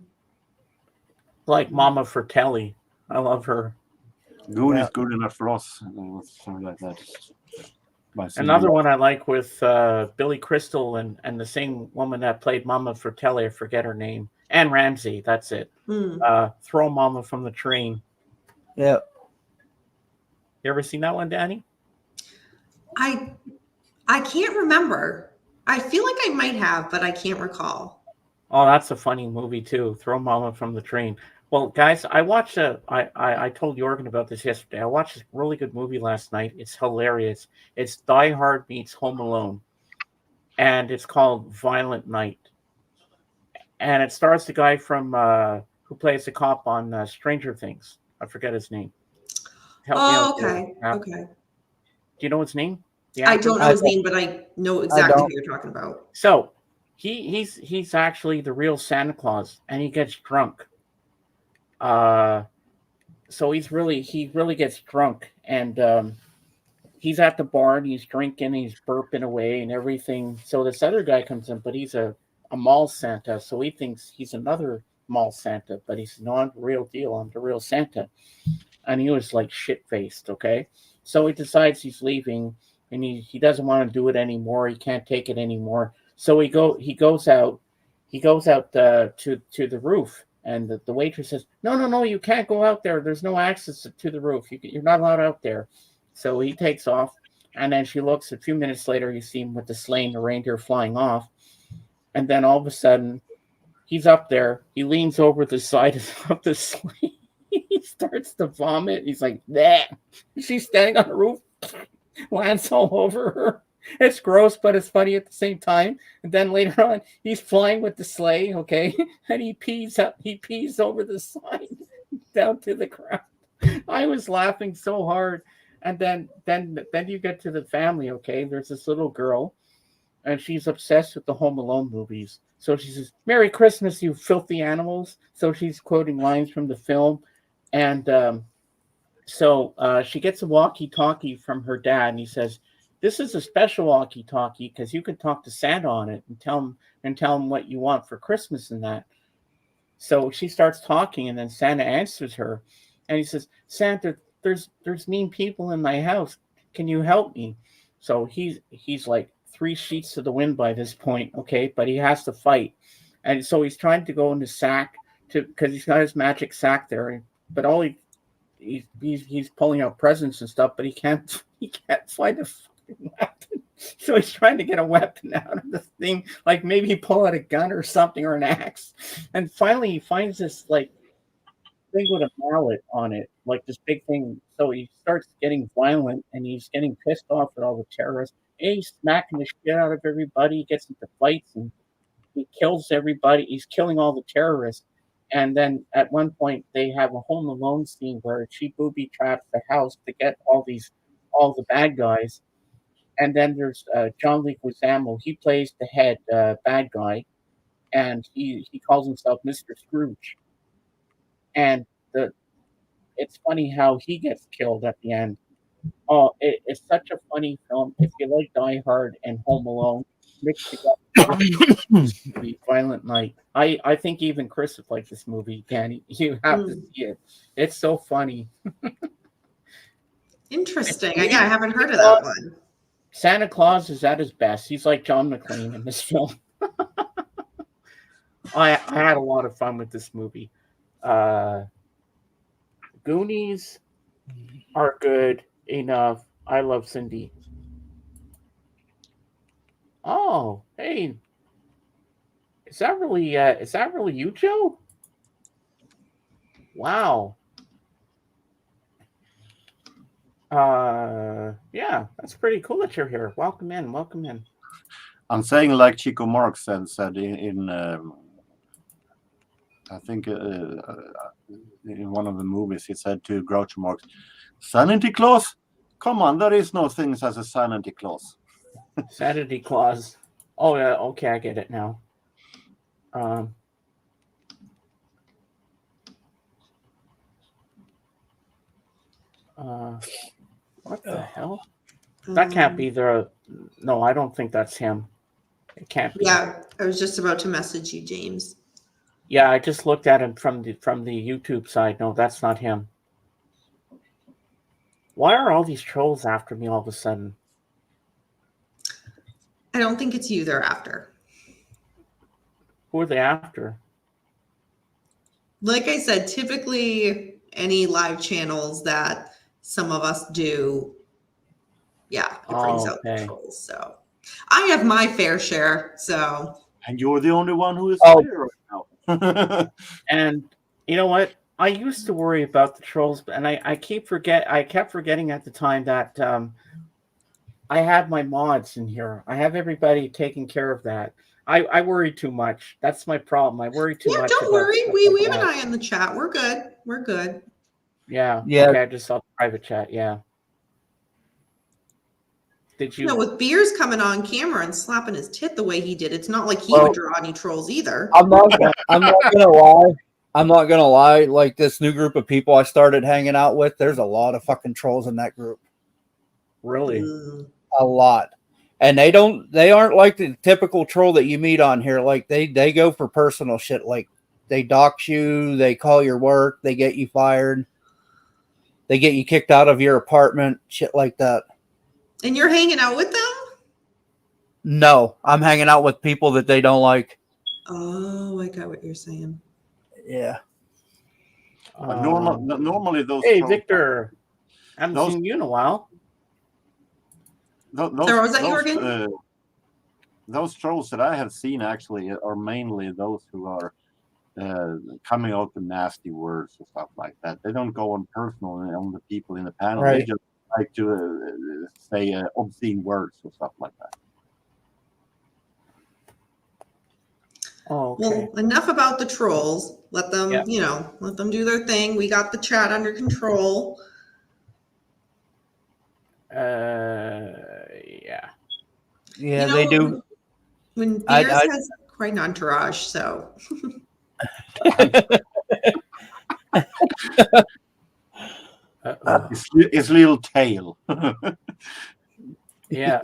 Like Mama Fratelli. I love her. Goonies good enough for us. Something like that. Another one I like with Billy Crystal and the same woman that played Mama Fratelli. I forget her name. Anne Ramsey. That's it. Throw Mama from the Train. Yeah. You ever seen that one, Dani? I can't remember. I feel like I might have, but I can't recall. Oh, that's a funny movie too. Throw Mama from the Train. Well, guys, I watched I told Jorgen about this yesterday. I watched a really good movie last night. It's hilarious. It's Die Hard meets Home Alone, and it's called Violent Night. And it stars the guy from who plays the cop on Stranger Things. I forget his name. Help me out there. Okay. Okay. Do you know his name? The I actor? don't know his name, but I know exactly who you're talking about. So he's actually the real Santa Claus, and he gets drunk. So he really gets drunk, and he's at the bar and he's drinking, he's burping away and everything. So this other guy comes in, but he's a mall Santa, so he thinks he's another mall Santa, but he's not the real deal. I'm the real Santa, and he was like shit faced. Okay, so he decides he's leaving, and he doesn't want to do it anymore. He can't take it anymore. So he goes out to the roof. And the waitress says, no, you can't go out there. There's no access to the roof. You're not allowed out there. So he takes off. And then she looks. A few minutes later, you see him with the sleigh and the reindeer flying off. And then all of a sudden, he's up there. He leans over the side of the sleigh. He starts to vomit. He's like, "Bleh." She's standing on the roof. Lands all over her. It's gross, but it's funny at the same time. And then later on, he's flying with the sleigh, okay, and he pees over the side down to the ground. I was laughing so hard. And then you get to the family, okay. There's this little girl, and she's obsessed with the Home Alone movies. So she says, "Merry Christmas, you filthy animals." So she's quoting lines from the film, and so she gets a walkie-talkie from her dad, and he says, "This is a special walkie-talkie because you can talk to Santa on it and tell him what you want for Christmas and that." So she starts talking, and then Santa answers her, and he says, "Santa, there's mean people in my house. Can you help me?" So he's like 3 sheets to the wind by this point, okay, but he has to fight, and so he's trying to go in the sack because he's got his magic sack there, but all he's pulling out presents and stuff, but he can't find a weapon. So he's trying to get a weapon out of the thing, like maybe pull out a gun or something or an axe. And finally he finds this like thing with a mallet on it, like this big thing. So he starts getting violent and he's getting pissed off at all the terrorists. And he's smacking the shit out of everybody. He gets into fights and he kills everybody. He's killing all the terrorists. And then at one point they have a Home Alone scene where she booby traps the house to get all the bad guys. And then there's John Leguizamo. He plays the head bad guy, and he calls himself Mr. Scrooge. And it's funny how he gets killed at the end. Oh, it's such a funny film. If you like Die Hard and Home Alone mixed together, Violent Night. I think even Chris would like this movie. Danny, you have to see it. It's so funny. Interesting. Yeah, I haven't heard of that one. Santa Claus is at his best. He's like John McClane in this film. I had a lot of fun with this movie. Goonies are good enough. I love Cindy. Oh, hey, is that really you, Joe? Wow, Yeah, that's pretty cool that you're here. Welcome in. Welcome in. I'm saying like Chico Marx said in I think in one of the movies, he said to Groucho Marx, "Sanity Claus? Come on, there is no things as a Sanity Claus." Sanity Claus. Oh yeah, okay, I get it now. Um, what the hell? That can't be the. No, I don't think that's him. It can't be. Yeah, I was just about to message you, James. Yeah, I just looked at him from the YouTube side. No, that's not him. Why are all these trolls after me all of a sudden? I don't think it's you they're after. Who are they after? Like I said, typically any live channels that some of us do, yeah, it brings out the Okay. trolls. So I have my fair share. So And you're the only one who is Oh. here right now. And you know what? I used to worry about the trolls, and I kept forgetting at the time that I have my mods in here. I have everybody taking care of that. I worry too much. That's my problem. I worry too yeah, much. don't about worry. stuff We like have an that. eye on the chat. We're good. We're good. Yeah. Yeah. Okay, I just saw the private chat. Yeah. Did you? No, with Beers coming on camera and slapping his tit the way he did, it's not like he Well, would draw any trolls either. I'm not gonna lie. I'm not gonna lie. Like this new group of people I started hanging out with, there's a lot of fucking trolls in that group. Really? A lot. And they aren't like the typical troll that you meet on here. Like they go for personal shit. Like they dox you, they call your work, they get you fired, they get you kicked out of your apartment, shit like that. And you're hanging out with them? No, I'm hanging out with people that they don't like. Oh, I got what you're saying. Yeah. But normally those Hey, trolls, Victor. I haven't seen you in a while. those trolls that I have seen actually are mainly those who are coming out with nasty words and stuff like that. They don't go on personal on the people in the panel. Right. They just like to say obscene words and stuff like that. Oh, okay. Well, enough about the trolls. Let them, Yeah. let them do their thing. We got the chat under control. Yeah. Yeah, they do. When Beers has quite an entourage, so. His little tail. Yeah.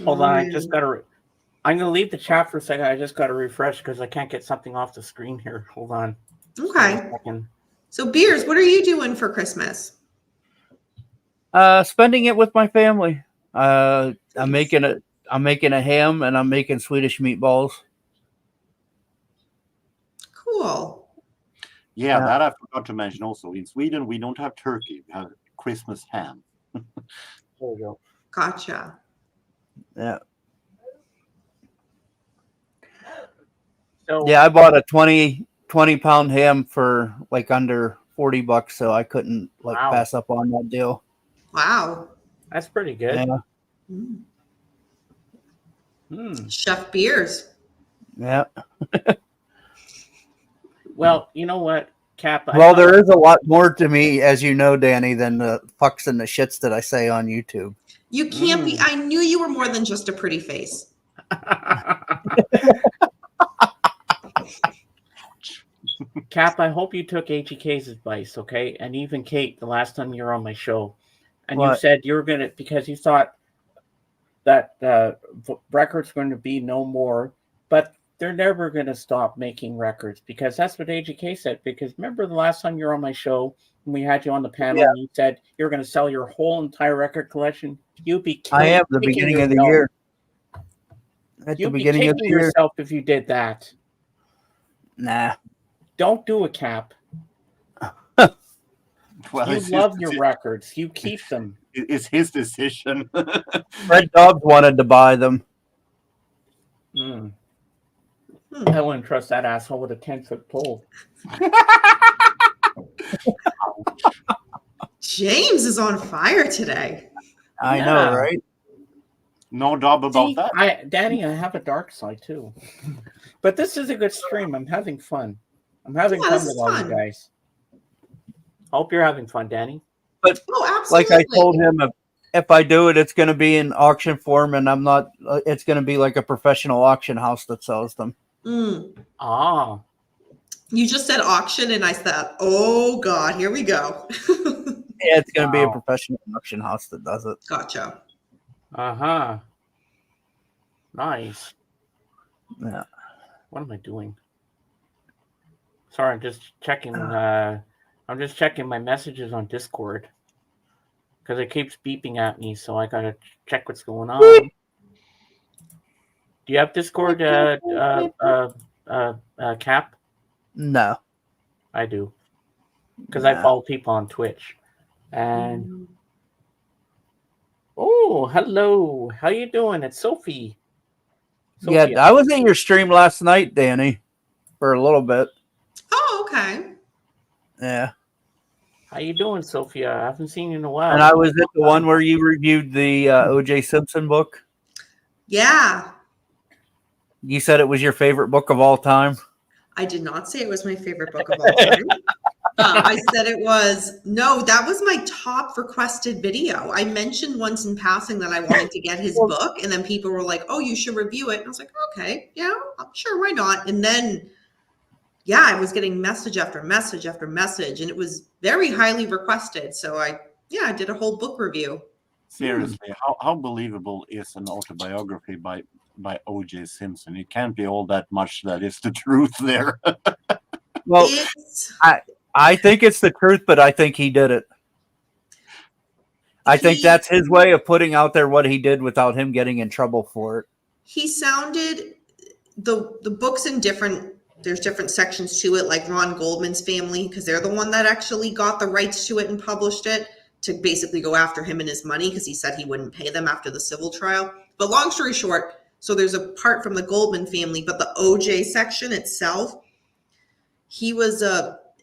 Hold on, I just gotta. I'm gonna leave the chat for a second. I just gotta refresh because I can't get something off the screen here. Hold on. Okay. So, Beers, what are you doing for Christmas? Spending it with my family. I'm making a ham and I'm making Swedish meatballs. Cool. Yeah, that I forgot to mention also. In Sweden, we don't have turkey. We have Christmas ham. There we go. Gotcha. Yeah. So, yeah, I bought a 20-pound ham for like under $40, so I couldn't pass up on that deal. Wow. That's pretty good. Yeah. Chef Beers. Yeah. Well, you know what, Cap? Well, there is a lot more to me, as you know, Danny, than the fucks and the shits that I say on YouTube. You can't be. I knew you were more than just a pretty face. Cap, I hope you took AGK's advice, okay? And even Kate, the last time you were on my show, and you said you were gonna, because you thought that records going to be no more, but they're never going to stop making records, because that's what AGK said. Because remember the last time you were on my show when we had you on the panel, and you said you were going to sell your whole entire record collection. You'd be I am the beginning of the year. At the beginning of the year, yourself if you did that. Nah. Don't do it, Cap. Well, you love your records. You keep them. It's his decision. Red Dogs wanted to buy them. I wouldn't trust that asshole with a 10-foot pole. James is on fire today. I Yeah. know, right? No doubt about See, that. Danny, I have a dark side too. But this is a good stream. I'm having fun. I'm having Yeah, fun this with is all fun. you guys. Hope you're having fun, Danny. But Oh, like absolutely. I told him, if I do it, it's going to be in auction form, and I'm not. It's going to be like a professional auction house that sells them. Ah, You just said auction, and I thought, oh God, here we go. Yeah, it's going to be a Wow. professional auction house that does it. Gotcha. uh-huh. Nice. Yeah. What am I doing? Sorry, I'm just checking. I'm just checking my messages on Discord because it keeps beeping at me, so I gotta check what's going on. Do you have Discord, Cap? No. I do because Nah. I follow people on Twitch. And oh, hello, how you doing? It's Sophie. Yeah, Sophia. I was in your stream last night, Danny, for a little bit. Oh, okay. Yeah. How you doing, Sophia? I haven't seen you in a while. And I was at the one where you reviewed the O.J. Simpson book. Yeah. You said it was your favorite book of all time. I did not say it was my favorite book of all time. I said it was, no, that was my top requested video. I mentioned once in passing that I wanted to get his book, and then people were like, oh, you should review it. And I was like, okay, yeah, sure, why not? And then, yeah, I was getting message after message after message, and it was very highly requested. So I did a whole book review. Seriously, how believable is an autobiography by O.J. Simpson? It can't be all that much that is the truth there. Well, It's, I think it's the truth, but I think he did it. I think that's his way of putting out there what he did without him getting in trouble for it. he sounded, the book's in different, there's different sections to it, like Ron Goldman's family, because they're the one that actually got the rights to it and published it to basically go after him and his money, because he said he wouldn't pay them after the civil trial. But long story short, so there's a part from the Goldman family, but the OJ section itself, he was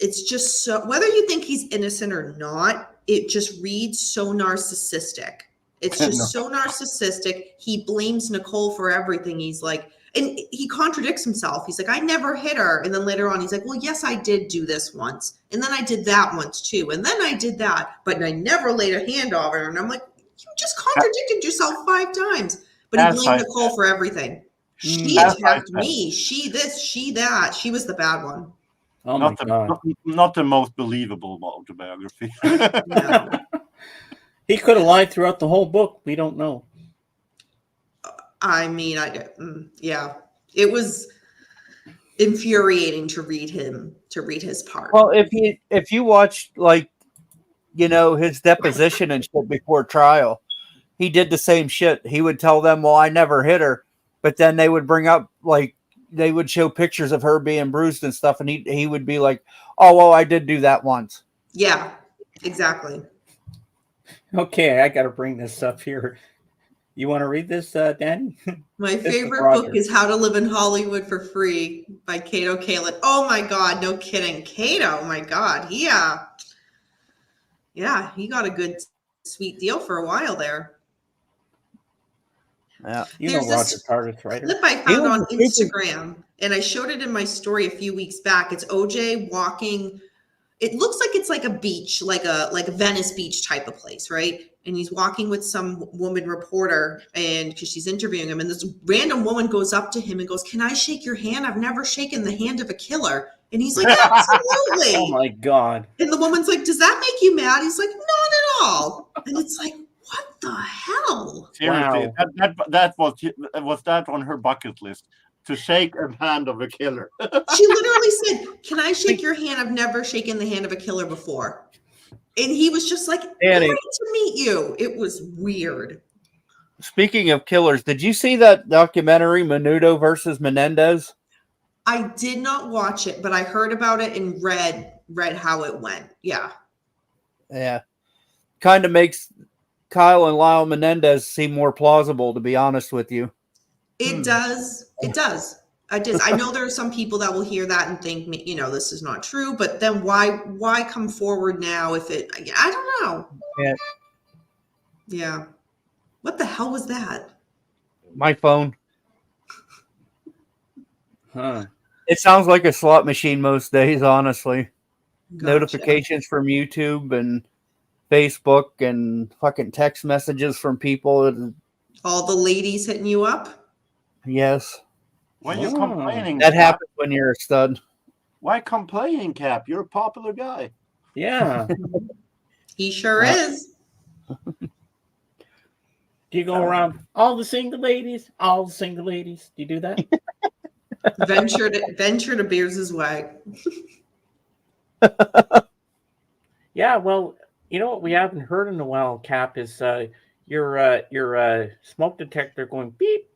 it's just so, whether you think he's innocent or not, it just reads so narcissistic. It's just so narcissistic. He blames Nicole for everything. He's like, and he contradicts himself. He's like, I never hit her. And then later on, he's like, well, yes, I did do this once. And then I did that once too. And then I did that, but I never laid a hand on her. And I'm like, you just contradicted yourself 5 times. But he blamed Nicole for everything. She attacked me. She this, she that. She was the bad one. Oh my God. Not the most believable autobiography. No. He could have lied throughout the whole book. We don't know. I mean, yeah, it was infuriating to read his part. Well, if you watched, like, you know, his deposition and shit before trial, he did the same shit. He would tell them, well, I never hit her, but then they would bring up, like, they would show pictures of her being bruised and stuff, and he would be like, oh, well, I did do that once. Yeah, exactly. Okay, I got to bring this up here. You want to read this, Danny? My favorite book is How to Live in Hollywood for Free by Cato Kalin. Oh my God, no kidding. Cato, my God. Yeah, he got a good, sweet deal for a while there. Yeah, you know Roger Tardis, right? Clip I found on Instagram, and I showed it in my story a few weeks back. It's OJ walking. It looks like it's like a beach, like a Venice Beach type of place, right? And he's walking with some woman reporter, and because she's interviewing him, and this random woman goes up to him and goes, "Can I shake your hand? I've never shaken the hand of a killer." And he's like, "Absolutely." Oh my God. And the woman's like, "Does that make you mad?" He's like, "Not at all." And it's like, what the hell? Seriously, that was that on her bucket list, to shake a hand of a killer. She literally said, "Can I shake your hand? I've never shaken the hand of a killer before." And he was just like, Annie, "Great to meet you." It was weird. Speaking of killers, did you see that documentary, Menudo versus Menendez? I did not watch it, but I heard about it and read how it went. Yeah. Yeah. Kind of makes Kyle and Lyle Menendez seem more plausible, to be honest with you. It does. It does. I know there are some people that will hear that and think, this is not true, but then why come forward now if it, I don't know. Yeah. Yeah. What the hell was that? My phone. Huh. It sounds like a slot machine most days, honestly. Gotcha. Notifications from YouTube and Facebook and fucking text messages from people. All the ladies hitting you up? Yes. Why are you Oh. complaining? That Cap? happens when you're a stud. Why complaining, Cap? You're a popular guy. Yeah. He sure is. Do you go around all the single ladies? All the single ladies? Do you do that? Venture to Beers' way. Yeah, well, you know what we haven't heard in a while, Cap, is your smoke detector going beep.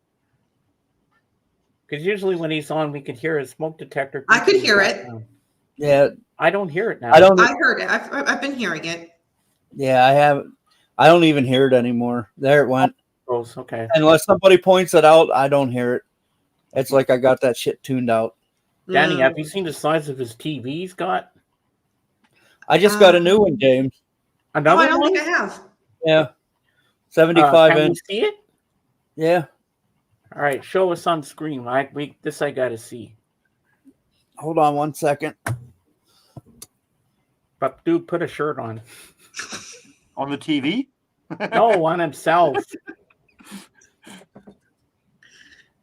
Because usually when he's on, we could hear his smoke detector. I could beeping in the hear it. background. Yeah. I don't hear it now. I don't. I heard it. I've been hearing it. Yeah, I have. I don't even hear it anymore. There it went. Oh, okay. Unless somebody points it out, I don't hear it. It's like I got that shit tuned out. Danny, have Mm. you seen the size of his TV he's got? I just got a new one, James. Oh, Another I don't one? think I have. Yeah. 75 Can we inch. see it? Yeah. All right, show us on screen. I got to see. Hold on one second. But dude, put a shirt on. On the TV? No, on himself.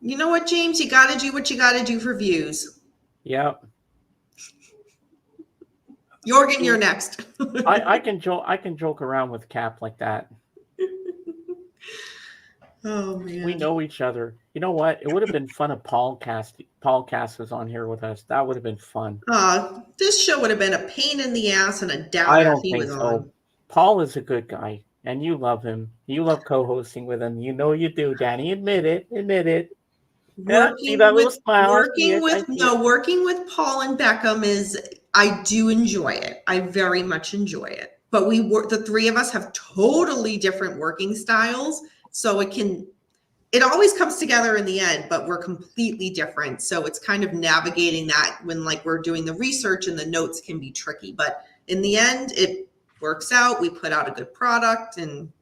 You know what, James? You got to do what you got to do for views. Yep. Jorgen, you're next. I can joke around with Cap like that. Oh man. We know each other. You know what? It would have been fun if Paul Cast was on here with us. That would have been fun. This show would have been a pain in the ass and a downer I if don't he think was so. on. Paul is a good guy, and you love him. You love co-hosting with him. You know you do, Danny. Admit it. Admit it. Yeah, see that little smile? Working with Paul and Beckham I do enjoy it. I very much enjoy it. But the three of us have totally different working styles, so it always comes together in the end, but we're completely different. So it's kind of navigating that when we're doing the research and the notes can be tricky, but in the end it works out. We put out a good product, and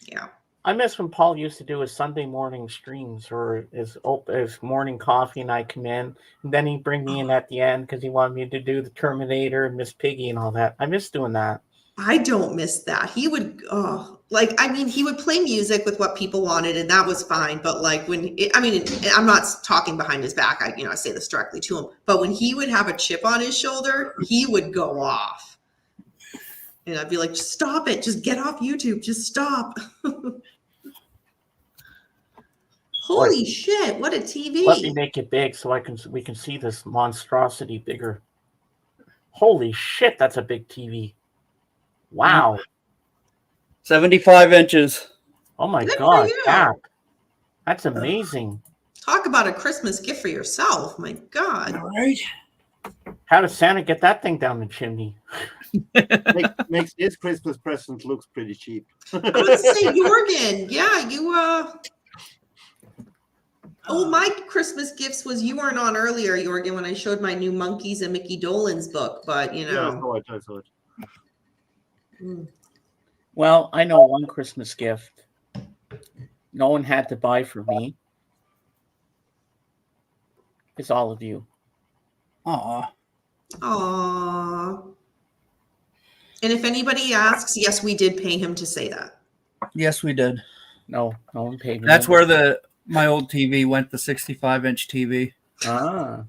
yeah. I miss when Paul used to do his Sunday morning streams or his morning coffee, and I come in, and then he'd bring me in at the end because he wanted me to do the Terminator and Miss Piggy and all that. I miss doing that. I don't miss that. He would, he would play music with what people wanted, and that was fine. But I'm not talking behind his back. I say this directly to him. But when he would have a chip on his shoulder, he would go off. And I'd be like, just stop it. Just get off YouTube. Just stop. Holy shit, what a TV. Let me make it big so we can see this monstrosity bigger. Holy shit, that's a big TV. Wow. 75 inches. Oh my Good for God, you. Cap. That's amazing. Talk about a Christmas gift for yourself. My God. All right. How does Santa get that thing down the chimney? Makes this Christmas present looks pretty cheap. I was going to say, Jorgen, yeah, you, my Christmas gifts was you weren't on earlier, Jorgen, when I showed my new Monkeys and Mickey Dolenz book, but Yeah, I saw it. Well, I know one Christmas gift no one had to buy for me. It's all of you. Aw. Aww. And if anybody asks, yes, we did pay him to say that. Yes, we did. No one paid me. That's where my old TV went, the 65-inch TV. Ah.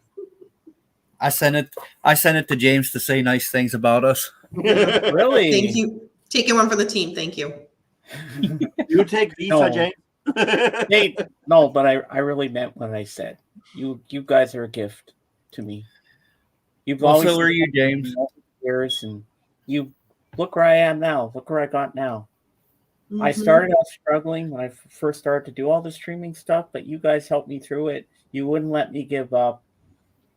I sent it to James to say nice things about us. Really? Thank you. Taking one for the team. Thank you. You take Visa, No. James? Hey, no, but I really meant what I said. You guys are a gift to me. You've Well, always so are you, James. years, and you look where I am now. Look where I got now. I Mhm. started out struggling when I first started to do all the streaming stuff, but you guys helped me through it. You wouldn't let me give up.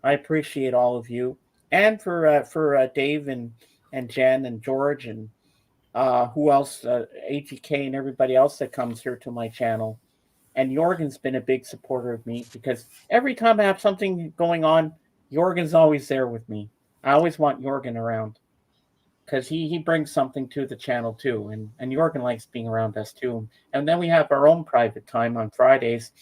I appreciate all of you, and for Dave and Jen and George and who else, AGK and everybody else that comes here to my channel. And Jorgen's been a big supporter of me because every time I have something going on, Jorgen's always there with me. I always want Jorgen around because he brings something to the channel too, and Jorgen likes being around us too. And then we have our own private time on Fridays,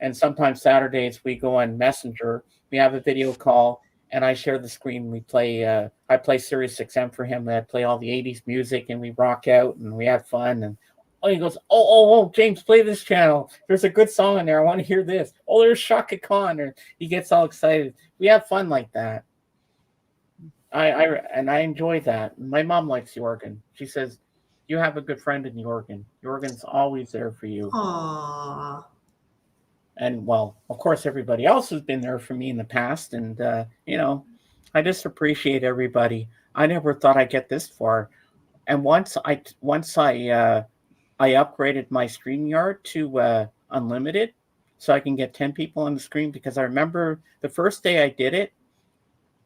and sometimes Saturdays we go on Messenger. We have a video call, and I share the screen. We play. I play Sirius XM for him. And I play all the '80s music, and we rock out, and we have fun. And he goes, oh, James, play this channel. There's a good song in there. I want to hear this. Oh, there's Shaka Khan. Or he gets all excited. We have fun like that. I enjoy that. My mom likes Jorgen. She says, you have a good friend in Jorgen. Jorgen's always there for you. Aww. And, well, of course, everybody else has been there for me in the past. And, I just appreciate everybody. I never thought I'd get this far. And once I upgraded my StreamYard to unlimited so I can get 10 people on the screen, because I remember the first day I did it,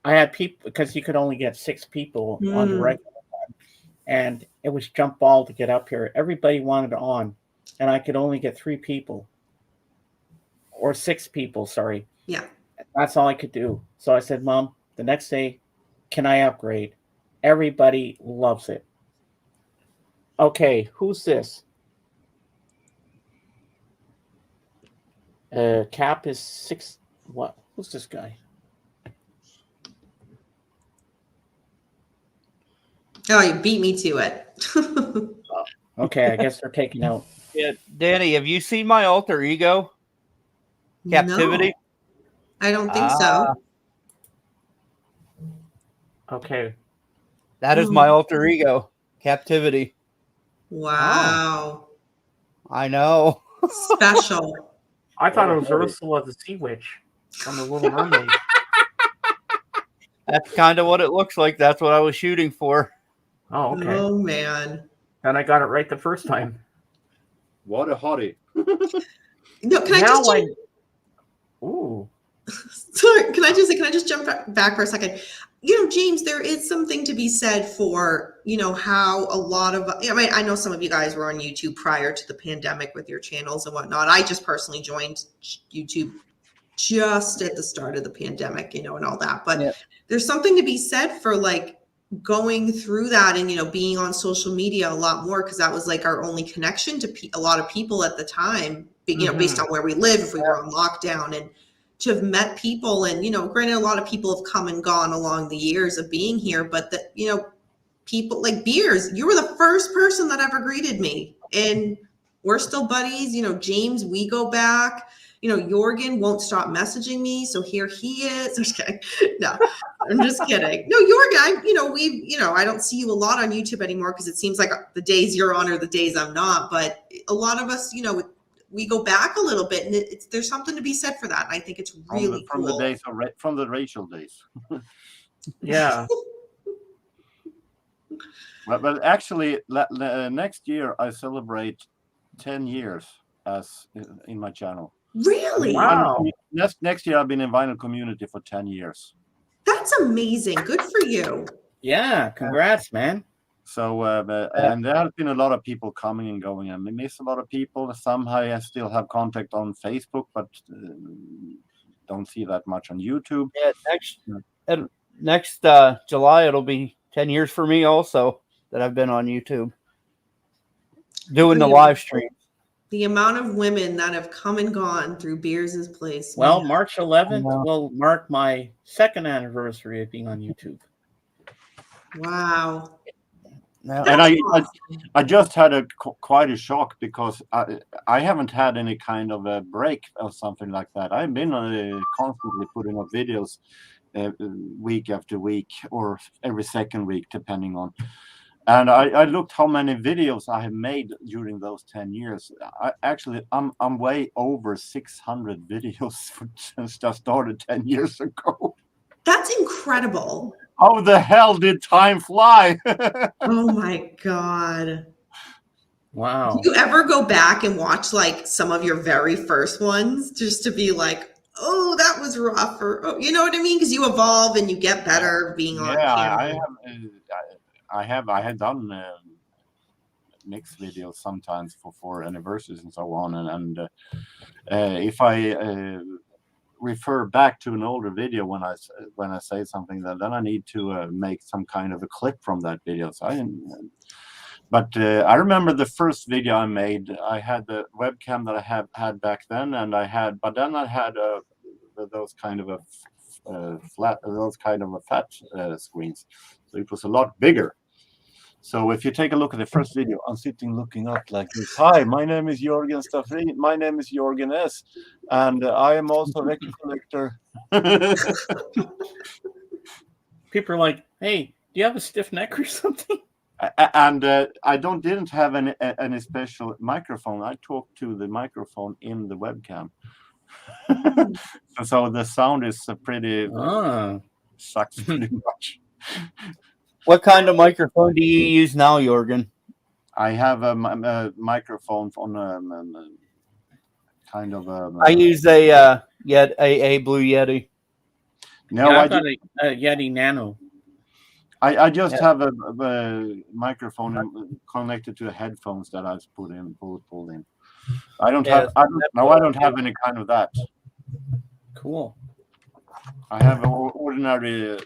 I had people, because you could only get 6 people on the regular one, and it was jump ball to get up here. Everybody wanted on, and I could only get 3 people. Or 6 people, sorry. Yeah. That's all I could do. So I said, Mom, the next day, can I upgrade? Everybody loves it. Okay, who's this? Cap is 6. What? Who's this guy? Oh, you beat me to it. Okay, I guess they're taking out. Yeah, Danny, have you seen my alter ego? Captivity? No, I don't think so. Okay. That is my alter ego. Captivity. Wow. I know. Special. I thought it was Ursula the Sea Witch from The Little Mermaid. That's kind of what it looks like. That's what I was shooting for. Oh, okay. Oh, man. And I got it right the first time. What a hottie. No, can Now I just Ooh. sorry, can I just jump back for a second? James, there is something to be said for, how a lot of, I know some of you guys were on YouTube prior to the pandemic with your channels and whatnot. I just personally joined YouTube just at the start of the pandemic, and all that. But there's something to be said for like going through that and, being on social media a lot more, because that was like our only connection to a lot of people at the time, based on where we live, if we were on lockdown, and to have met people. And, granted, a lot of people have come and gone along the years of being here, but that, people like Beers, you were the first person that ever greeted me, and we're still buddies. James, we go back. Jorgen won't stop messaging me, so here he is. I'm just kidding. No, I'm just kidding. No, Jorgen, I don't see you a lot on YouTube anymore, because it seems like the days you're on are the days I'm not. But a lot of us, we go back a little bit, and there's something to be said for that. And I think it's really from cool. the days of from the Rachel days. Yeah. But actually, next year I celebrate 10 years as in my channel. Really? Wow. Next year I've been in vinyl community for 10 years. That's amazing. Good for you. Yeah. Congrats, man. So, and there have been a lot of people coming and going, and we miss a lot of people. Somehow I still have contact on Facebook, but don't see that much on YouTube. Yeah, next July it'll be 10 years for me also that I've been on YouTube doing the live stream. The amount of women that have come and gone through Beers' place. Well, March 11th will mark my 2nd anniversary of being on YouTube. Wow. And I just had quite a shock, because I haven't had any kind of a break or something like that. I've been constantly putting up videos week after week, or every second week, depending on. And I looked how many videos I have made during those 10 years. I'm way over 600 videos since I started 10 years ago. That's incredible. How the hell did time fly? Oh my God. Wow. Do you ever go back and watch like some of your very first ones just to be like, oh, that was rough, or oh, you know what I mean? Because you evolve and you get better being on camera. I had done mix videos sometimes for anniversaries and so on. And if I refer back to an older video when I say something, then I need to make some kind of a clip from that video. So But I remember the first video I made. I had the webcam that I had back then, and I had those kind of a fat screens, so it was a lot bigger. So if you take a look at the first video, I'm sitting looking up like this. Hi, my name is Jörgen Staffrin. My name is Jörgen S. And I am also a record collector. People are like, hey, do you have a stiff neck or something? And I didn't have any special microphone. I talked to the microphone in the webcam. So the sound is pretty sucks pretty much. What kind of microphone do you use now, Jorgen? I have a microphone on kind of I use a Blue Yeti. No, yeah, I got a Yeti Nano. I just have a microphone connected to the headphones that I've pulled in. I don't have any kind of that. Cool. I have an ordinary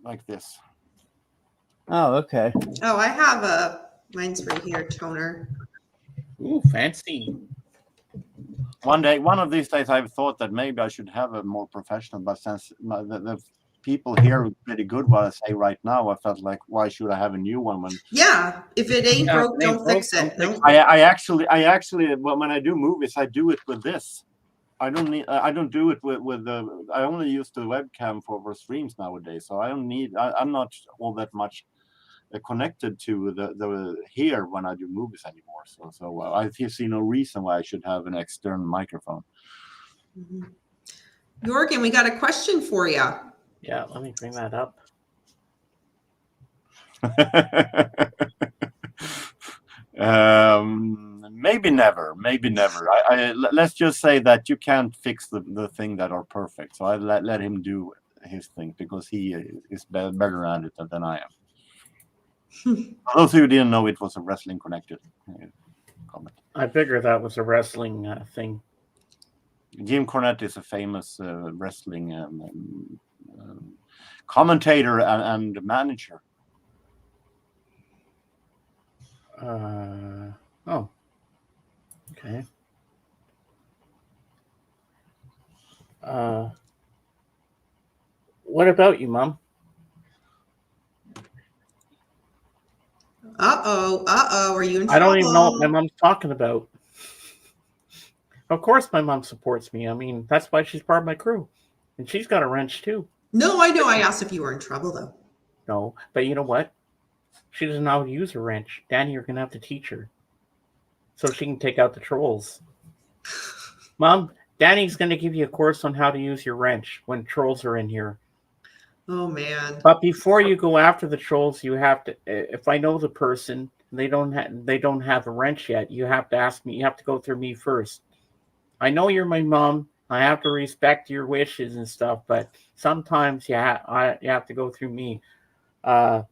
like this. Oh, okay. Oh, I have mine's right here, toner. Ooh, fancy. One of these days, I've thought that maybe I should have a more professional, but since the people hear pretty good what I say right now, I felt like, why should I have a new one? Yeah, if it ain't broke, don't fix it. No. I actually, when I do movies, I do it with this. I don't do it with the. I only use the webcam for streams nowadays, so I don't need. I'm not all that much connected to the here when I do movies anymore. So I see no reason why I should have an external microphone. Mm-hmm. Jorgen, we got a question for you. Yeah, let me bring that up. Maybe never. Let's just say that you can't fix the thing that are perfect. So I let him do his thing because he is better at it than I am. For those who didn't know, it was a wrestling connected comment. I figured that was a wrestling thing. Jim Cornette is a famous wrestling commentator and manager. Oh, okay. What about you, Mom? Are you in trouble? I don't even know what my mom's talking about. Of course my mom supports me. I mean, that's why she's part of my crew. And she's got a wrench too. No, I know. I asked if you were in trouble though. No, but you know what? She doesn't know how to use a wrench. Dani, you're going to have to teach her so she can take out the trolls. Mom, Dani's going to give you a course on how to use your wrench when trolls are in here. Oh, man. But before you go after the trolls, you have to, if I know the person, they don't have a wrench yet, you have to ask me, you have to go through me first. I know you're my mom. I have to respect your wishes and stuff, but sometimes you have to go through me. Oh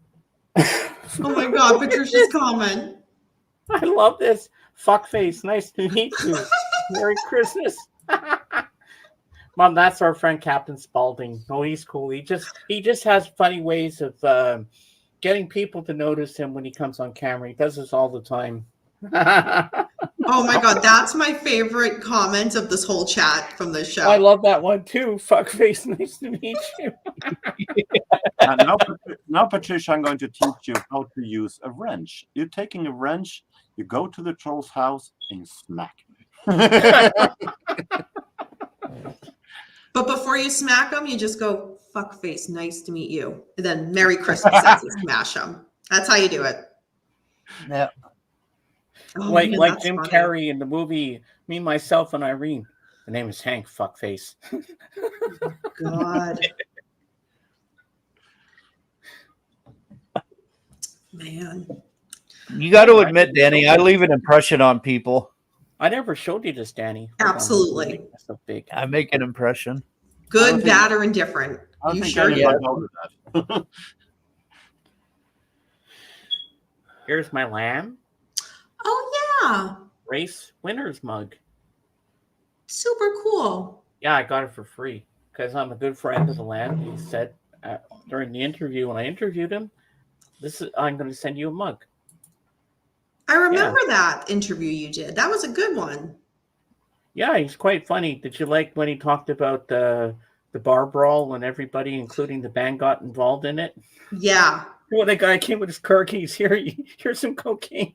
my God, Patricia's comment. I love this. Fuckface, nice to meet you. Merry Christmas. Mom, that's our friend Captain Spaulding. Oh, he's cool. He just has funny ways of getting people to notice him when he comes on camera. He does this all the time. Oh my God, that's my favorite comment of this whole chat from this show. I love that one too. Fuckface, nice to meet you. Now, Patricia, I'm going to teach you how to use a wrench. You're taking a wrench, you go to the troll's house and you smack. But before you smack them, you just go, fuckface, nice to meet you. And then Merry Christmas as you smash them. That's how you do it. Yeah. Oh, like man, Jim funny. Carrey in the movie Me, Myself, and Irene. The name is Hank, fuckface. God. Man. You got to admit, Dani, I leave an impression on people. I never showed you this, Dani. Absolutely. That's so big. I make an impression. Good, bad, or indifferent. You sure do. Here's my lamb. Yeah, race winner's mug. super cool. Yeah, I got it for free because I'm a good friend of the land. He said during the interview when I interviewed him, I'm going to send you a mug. I remember that interview you did. That was a good one. Yeah, he's quite funny. Did you like when he talked about the bar brawl when everybody, including the band, got involved in it? Yeah. When the guy came with his car keys, here's some cocaine.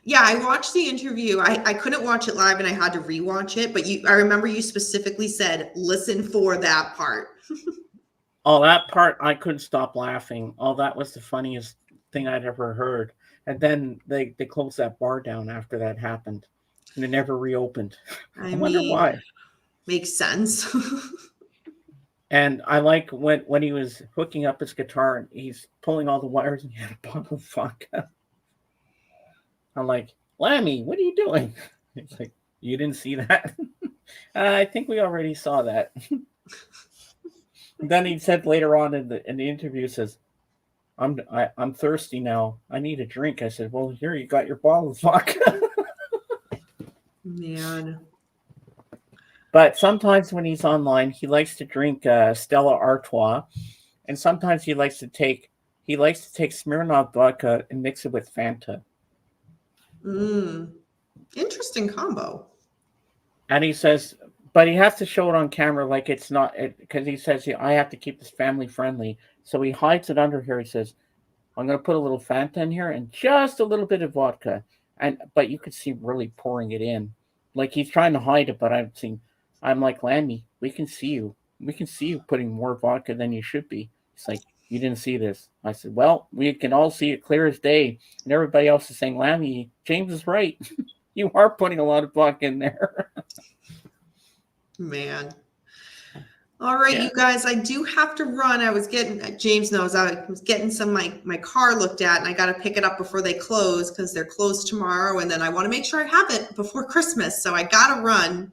Yeah, I watched the interview. I couldn't watch it live and I had to rewatch it, but I remember you specifically said, listen for that part. Oh, that part, I couldn't stop laughing. Oh, that was the funniest thing I'd ever heard. And then they closed that bar down after that happened. And it never reopened. I wonder why. Makes sense. And I like when he was hooking up his guitar and he's pulling all the wires and he had a bottle of vodka. I'm like, Lammy, what are you doing? He's like, you didn't see that? I think we already saw that. Then he said later on in the interview, says, I'm thirsty now. I need a drink. I said, well, here you got your bottle of vodka. Man. But sometimes when he's online, he likes to drink Stella Artois, and sometimes he likes to take Smirnoff vodka and mix it with Fanta. Interesting combo. And he says, but he has to show it on camera like it's not, because he says, I have to keep this family friendly. So he hides it under here. He says, I'm going to put a little Fanta in here and just a little bit of vodka. But you could see really pouring it in. Like he's trying to hide it, but I'm like, Lammy, we can see you. We can see you putting more vodka than you should be. It's like, you didn't see this. I said, well, we can all see it clear as day. And everybody else is saying, Lammy, James is right. You are putting a lot of vodka in there. Man. All right, you guys, I do have to run. James knows I was getting my car looked at and I got to pick it up before they close because they're closed tomorrow. And then I want to make sure I have it before Christmas. So I got to run.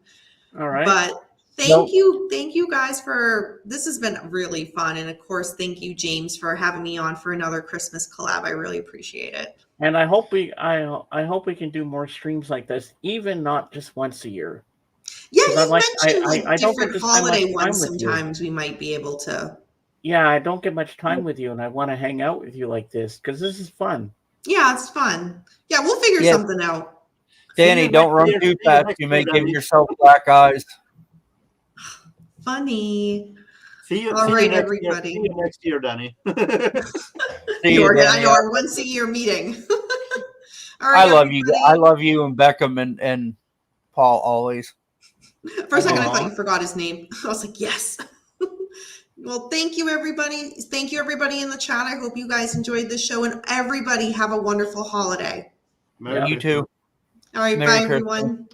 All right. But thank you guys this has been really fun. And of course, thank you, James, for having me on for another Christmas collab. I really appreciate it. And I hope we can do more streams like this, even not just once a year. Yeah, you mentioned different holiday ones sometimes we might be able to. Yeah, I don't get much time with you, and I want to hang out with you like this because this is fun. Yeah, it's fun. Yeah, we'll figure something out. Danny, don't run too fast. You may give yourself black eyes. Funny. See you everybody. See you next year, Danny. Jordan, I know our once a year meeting. All right, I love you. I love you and Beckham and Paul always. For a second, I thought you forgot his name. I was like, yes. Well, thank you, everybody. Thank you, everybody in the chat. I hope you guys enjoyed this show, and everybody have a wonderful holiday. You too. All right, bye, everyone.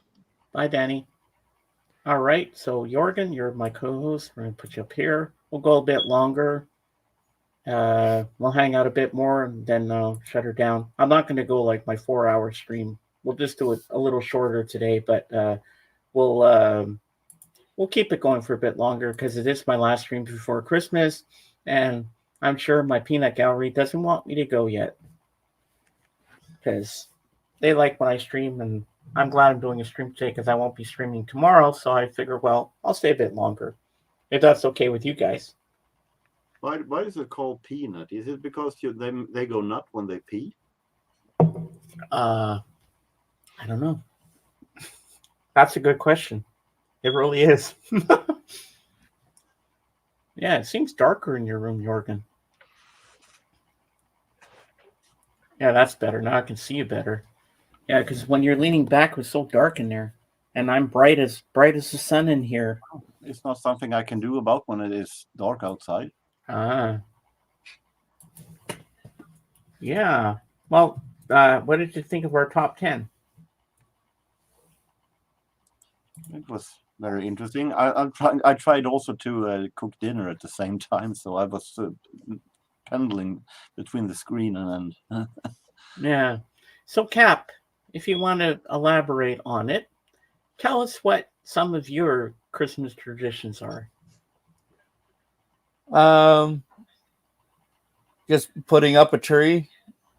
Bye, Danny. All right, so Jorgen, you're my co-host. We're going to put you up here. We'll go a bit longer. We'll hang out a bit more and then shut her down. I'm not going to go like my 4-hour stream. We'll just do it a little shorter today, but we'll keep it going for a bit longer because it is my last stream before Christmas, and I'm sure my peanut gallery doesn't want me to go yet because they like when I stream, and I'm glad I'm doing a stream today because I won't be streaming tomorrow. So I figure, well, I'll stay a bit longer if that's okay with you guys. Why is it called peanut? Is it because they go nut when they pee? I don't know. That's a good question. It really is. Yeah, it seems darker in your room, Jorgen. Yeah, that's better. Now I can see you better. Yeah, because when you're leaning back, it was so dark in there. And I'm bright as the sun in here. It's not something I can do about when it is dark outside. Ah. Yeah. Well, what did you think of our top 10? It was very interesting. I tried also to cook dinner at the same time, so I was pendling between the screen and Yeah. So, Cap, if you want to elaborate on it, tell us what some of your Christmas traditions are. Just putting up a tree.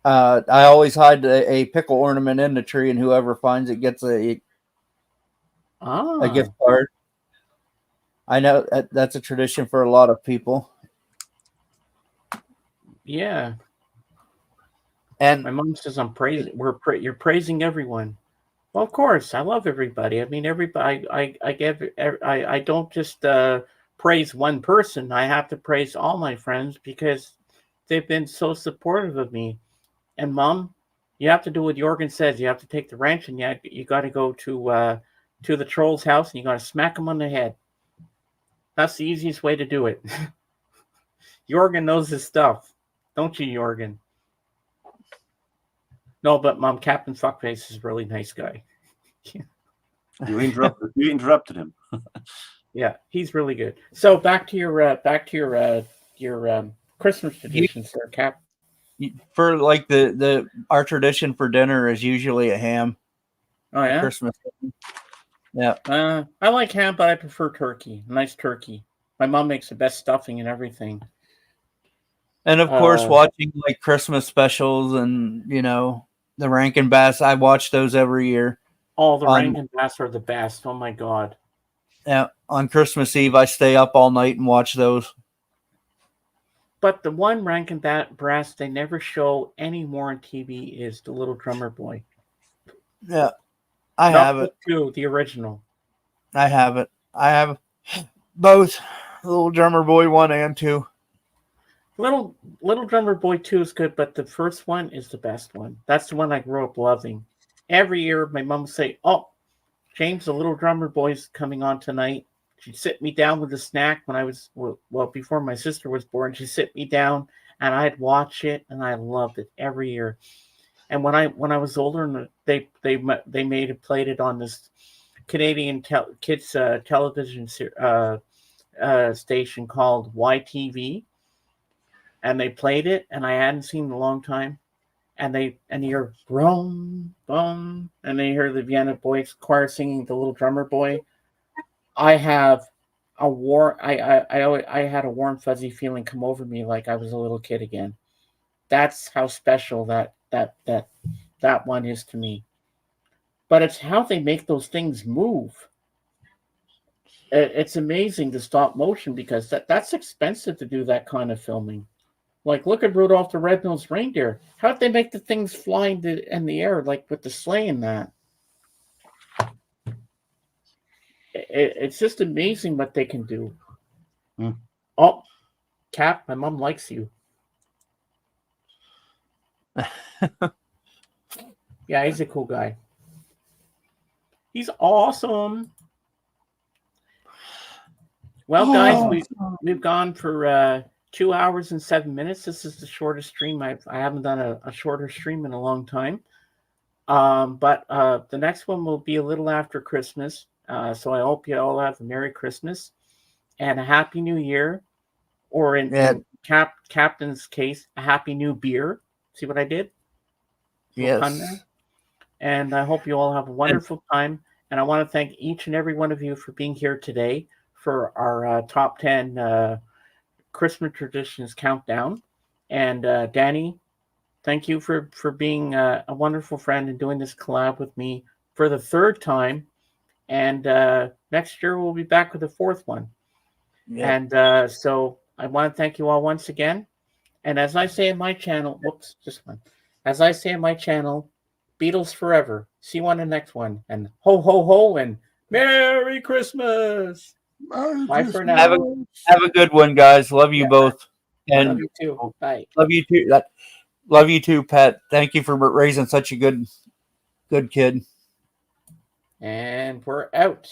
I always hide a pickle ornament in the tree, and whoever finds it gets a gift card. I know that's a tradition for a lot of people. Yeah. And My mom says I'm praising. You're praising everyone. Well, of course, I love everybody. I mean, everybody. I don't just praise one person. I have to praise all my friends because they've been so supportive of me. And Mom, you have to do what Jorgen says. You have to take the wrench and you got to go to the troll's house and you got to smack him on the head. That's the easiest way to do it. Jorgen knows his stuff, don't you, Jorgen? No, but Mom, Captain Fuckface is a really nice guy. You interrupted him. Yeah, he's really good. So back to your Christmas traditions, there, Cap. For like our tradition for dinner is usually a ham. Oh yeah, Christmas. Yeah. I like ham, but I prefer turkey. Nice turkey. My mom makes the best stuffing and everything. And of course, watching like Christmas specials and the Rankin Bass. I watch those every year. Oh, the Rankin Bass are the best. Oh my god. Yeah, on Christmas Eve, I stay up all night and watch those. But the one Rankin Bass they never show anymore on TV is The Little Drummer Boy. Yeah, I have it. Too, the original. I have it. I have both Little Drummer Boy 1 and 2. Little Drummer Boy 2 is good, but the first one is the best one. That's the one I grew up loving. Every year, my mom would say, "Oh, James, the Little Drummer Boy's coming on tonight." She'd sit me down with a snack when I was before my sister was born. She'd sit me down and I'd watch it, and I loved it every year. And when I was older, they played it on this Canadian kids television station called YTV, and they played it, and I hadn't seen it in a long time. And you hear brum bum, and they hear the Vienna Boys Choir singing "The Little Drummer Boy." I had a warm fuzzy feeling come over me, like I was a little kid again. That's how special that one is to me. But it's how they make those things move. It's amazing, the stop motion, because that's expensive to do that kind of filming. Like, look at Rudolph the Red-Nosed Reindeer. How did they make the things fly in the air, like with the sleigh and that? It's just amazing what they can do. Oh, Cap, my mom likes you. Yeah, he's a cool guy. He's awesome. Well, guys, we've gone for 2 hours and 7 minutes. This is the shortest stream. I haven't done a shorter stream in a long time. But the next one will be a little after Christmas. So I hope you all have a Merry Christmas and a Happy New Year, or in Captain's case, a Happy New Beer. See what I did? Yes. And I hope you all have a wonderful time. And I want to thank each and every one of you for being here today for our top 10 Christmas traditions countdown. And Dani, thank you for being a wonderful friend and doing this collab with me for the third time. And next year we'll be back with the fourth one. Yeah. And so I want to thank you all once again. And as I say in my channel, as I say in my channel, Beatles forever. See you on the next one. And ho, ho, ho, and Merry Christmas. Bye for now. Have a good one, guys. Love you both. And love you too. Bye. Love you too. Love you too, Pat. Thank you for raising such a good kid. And we're out.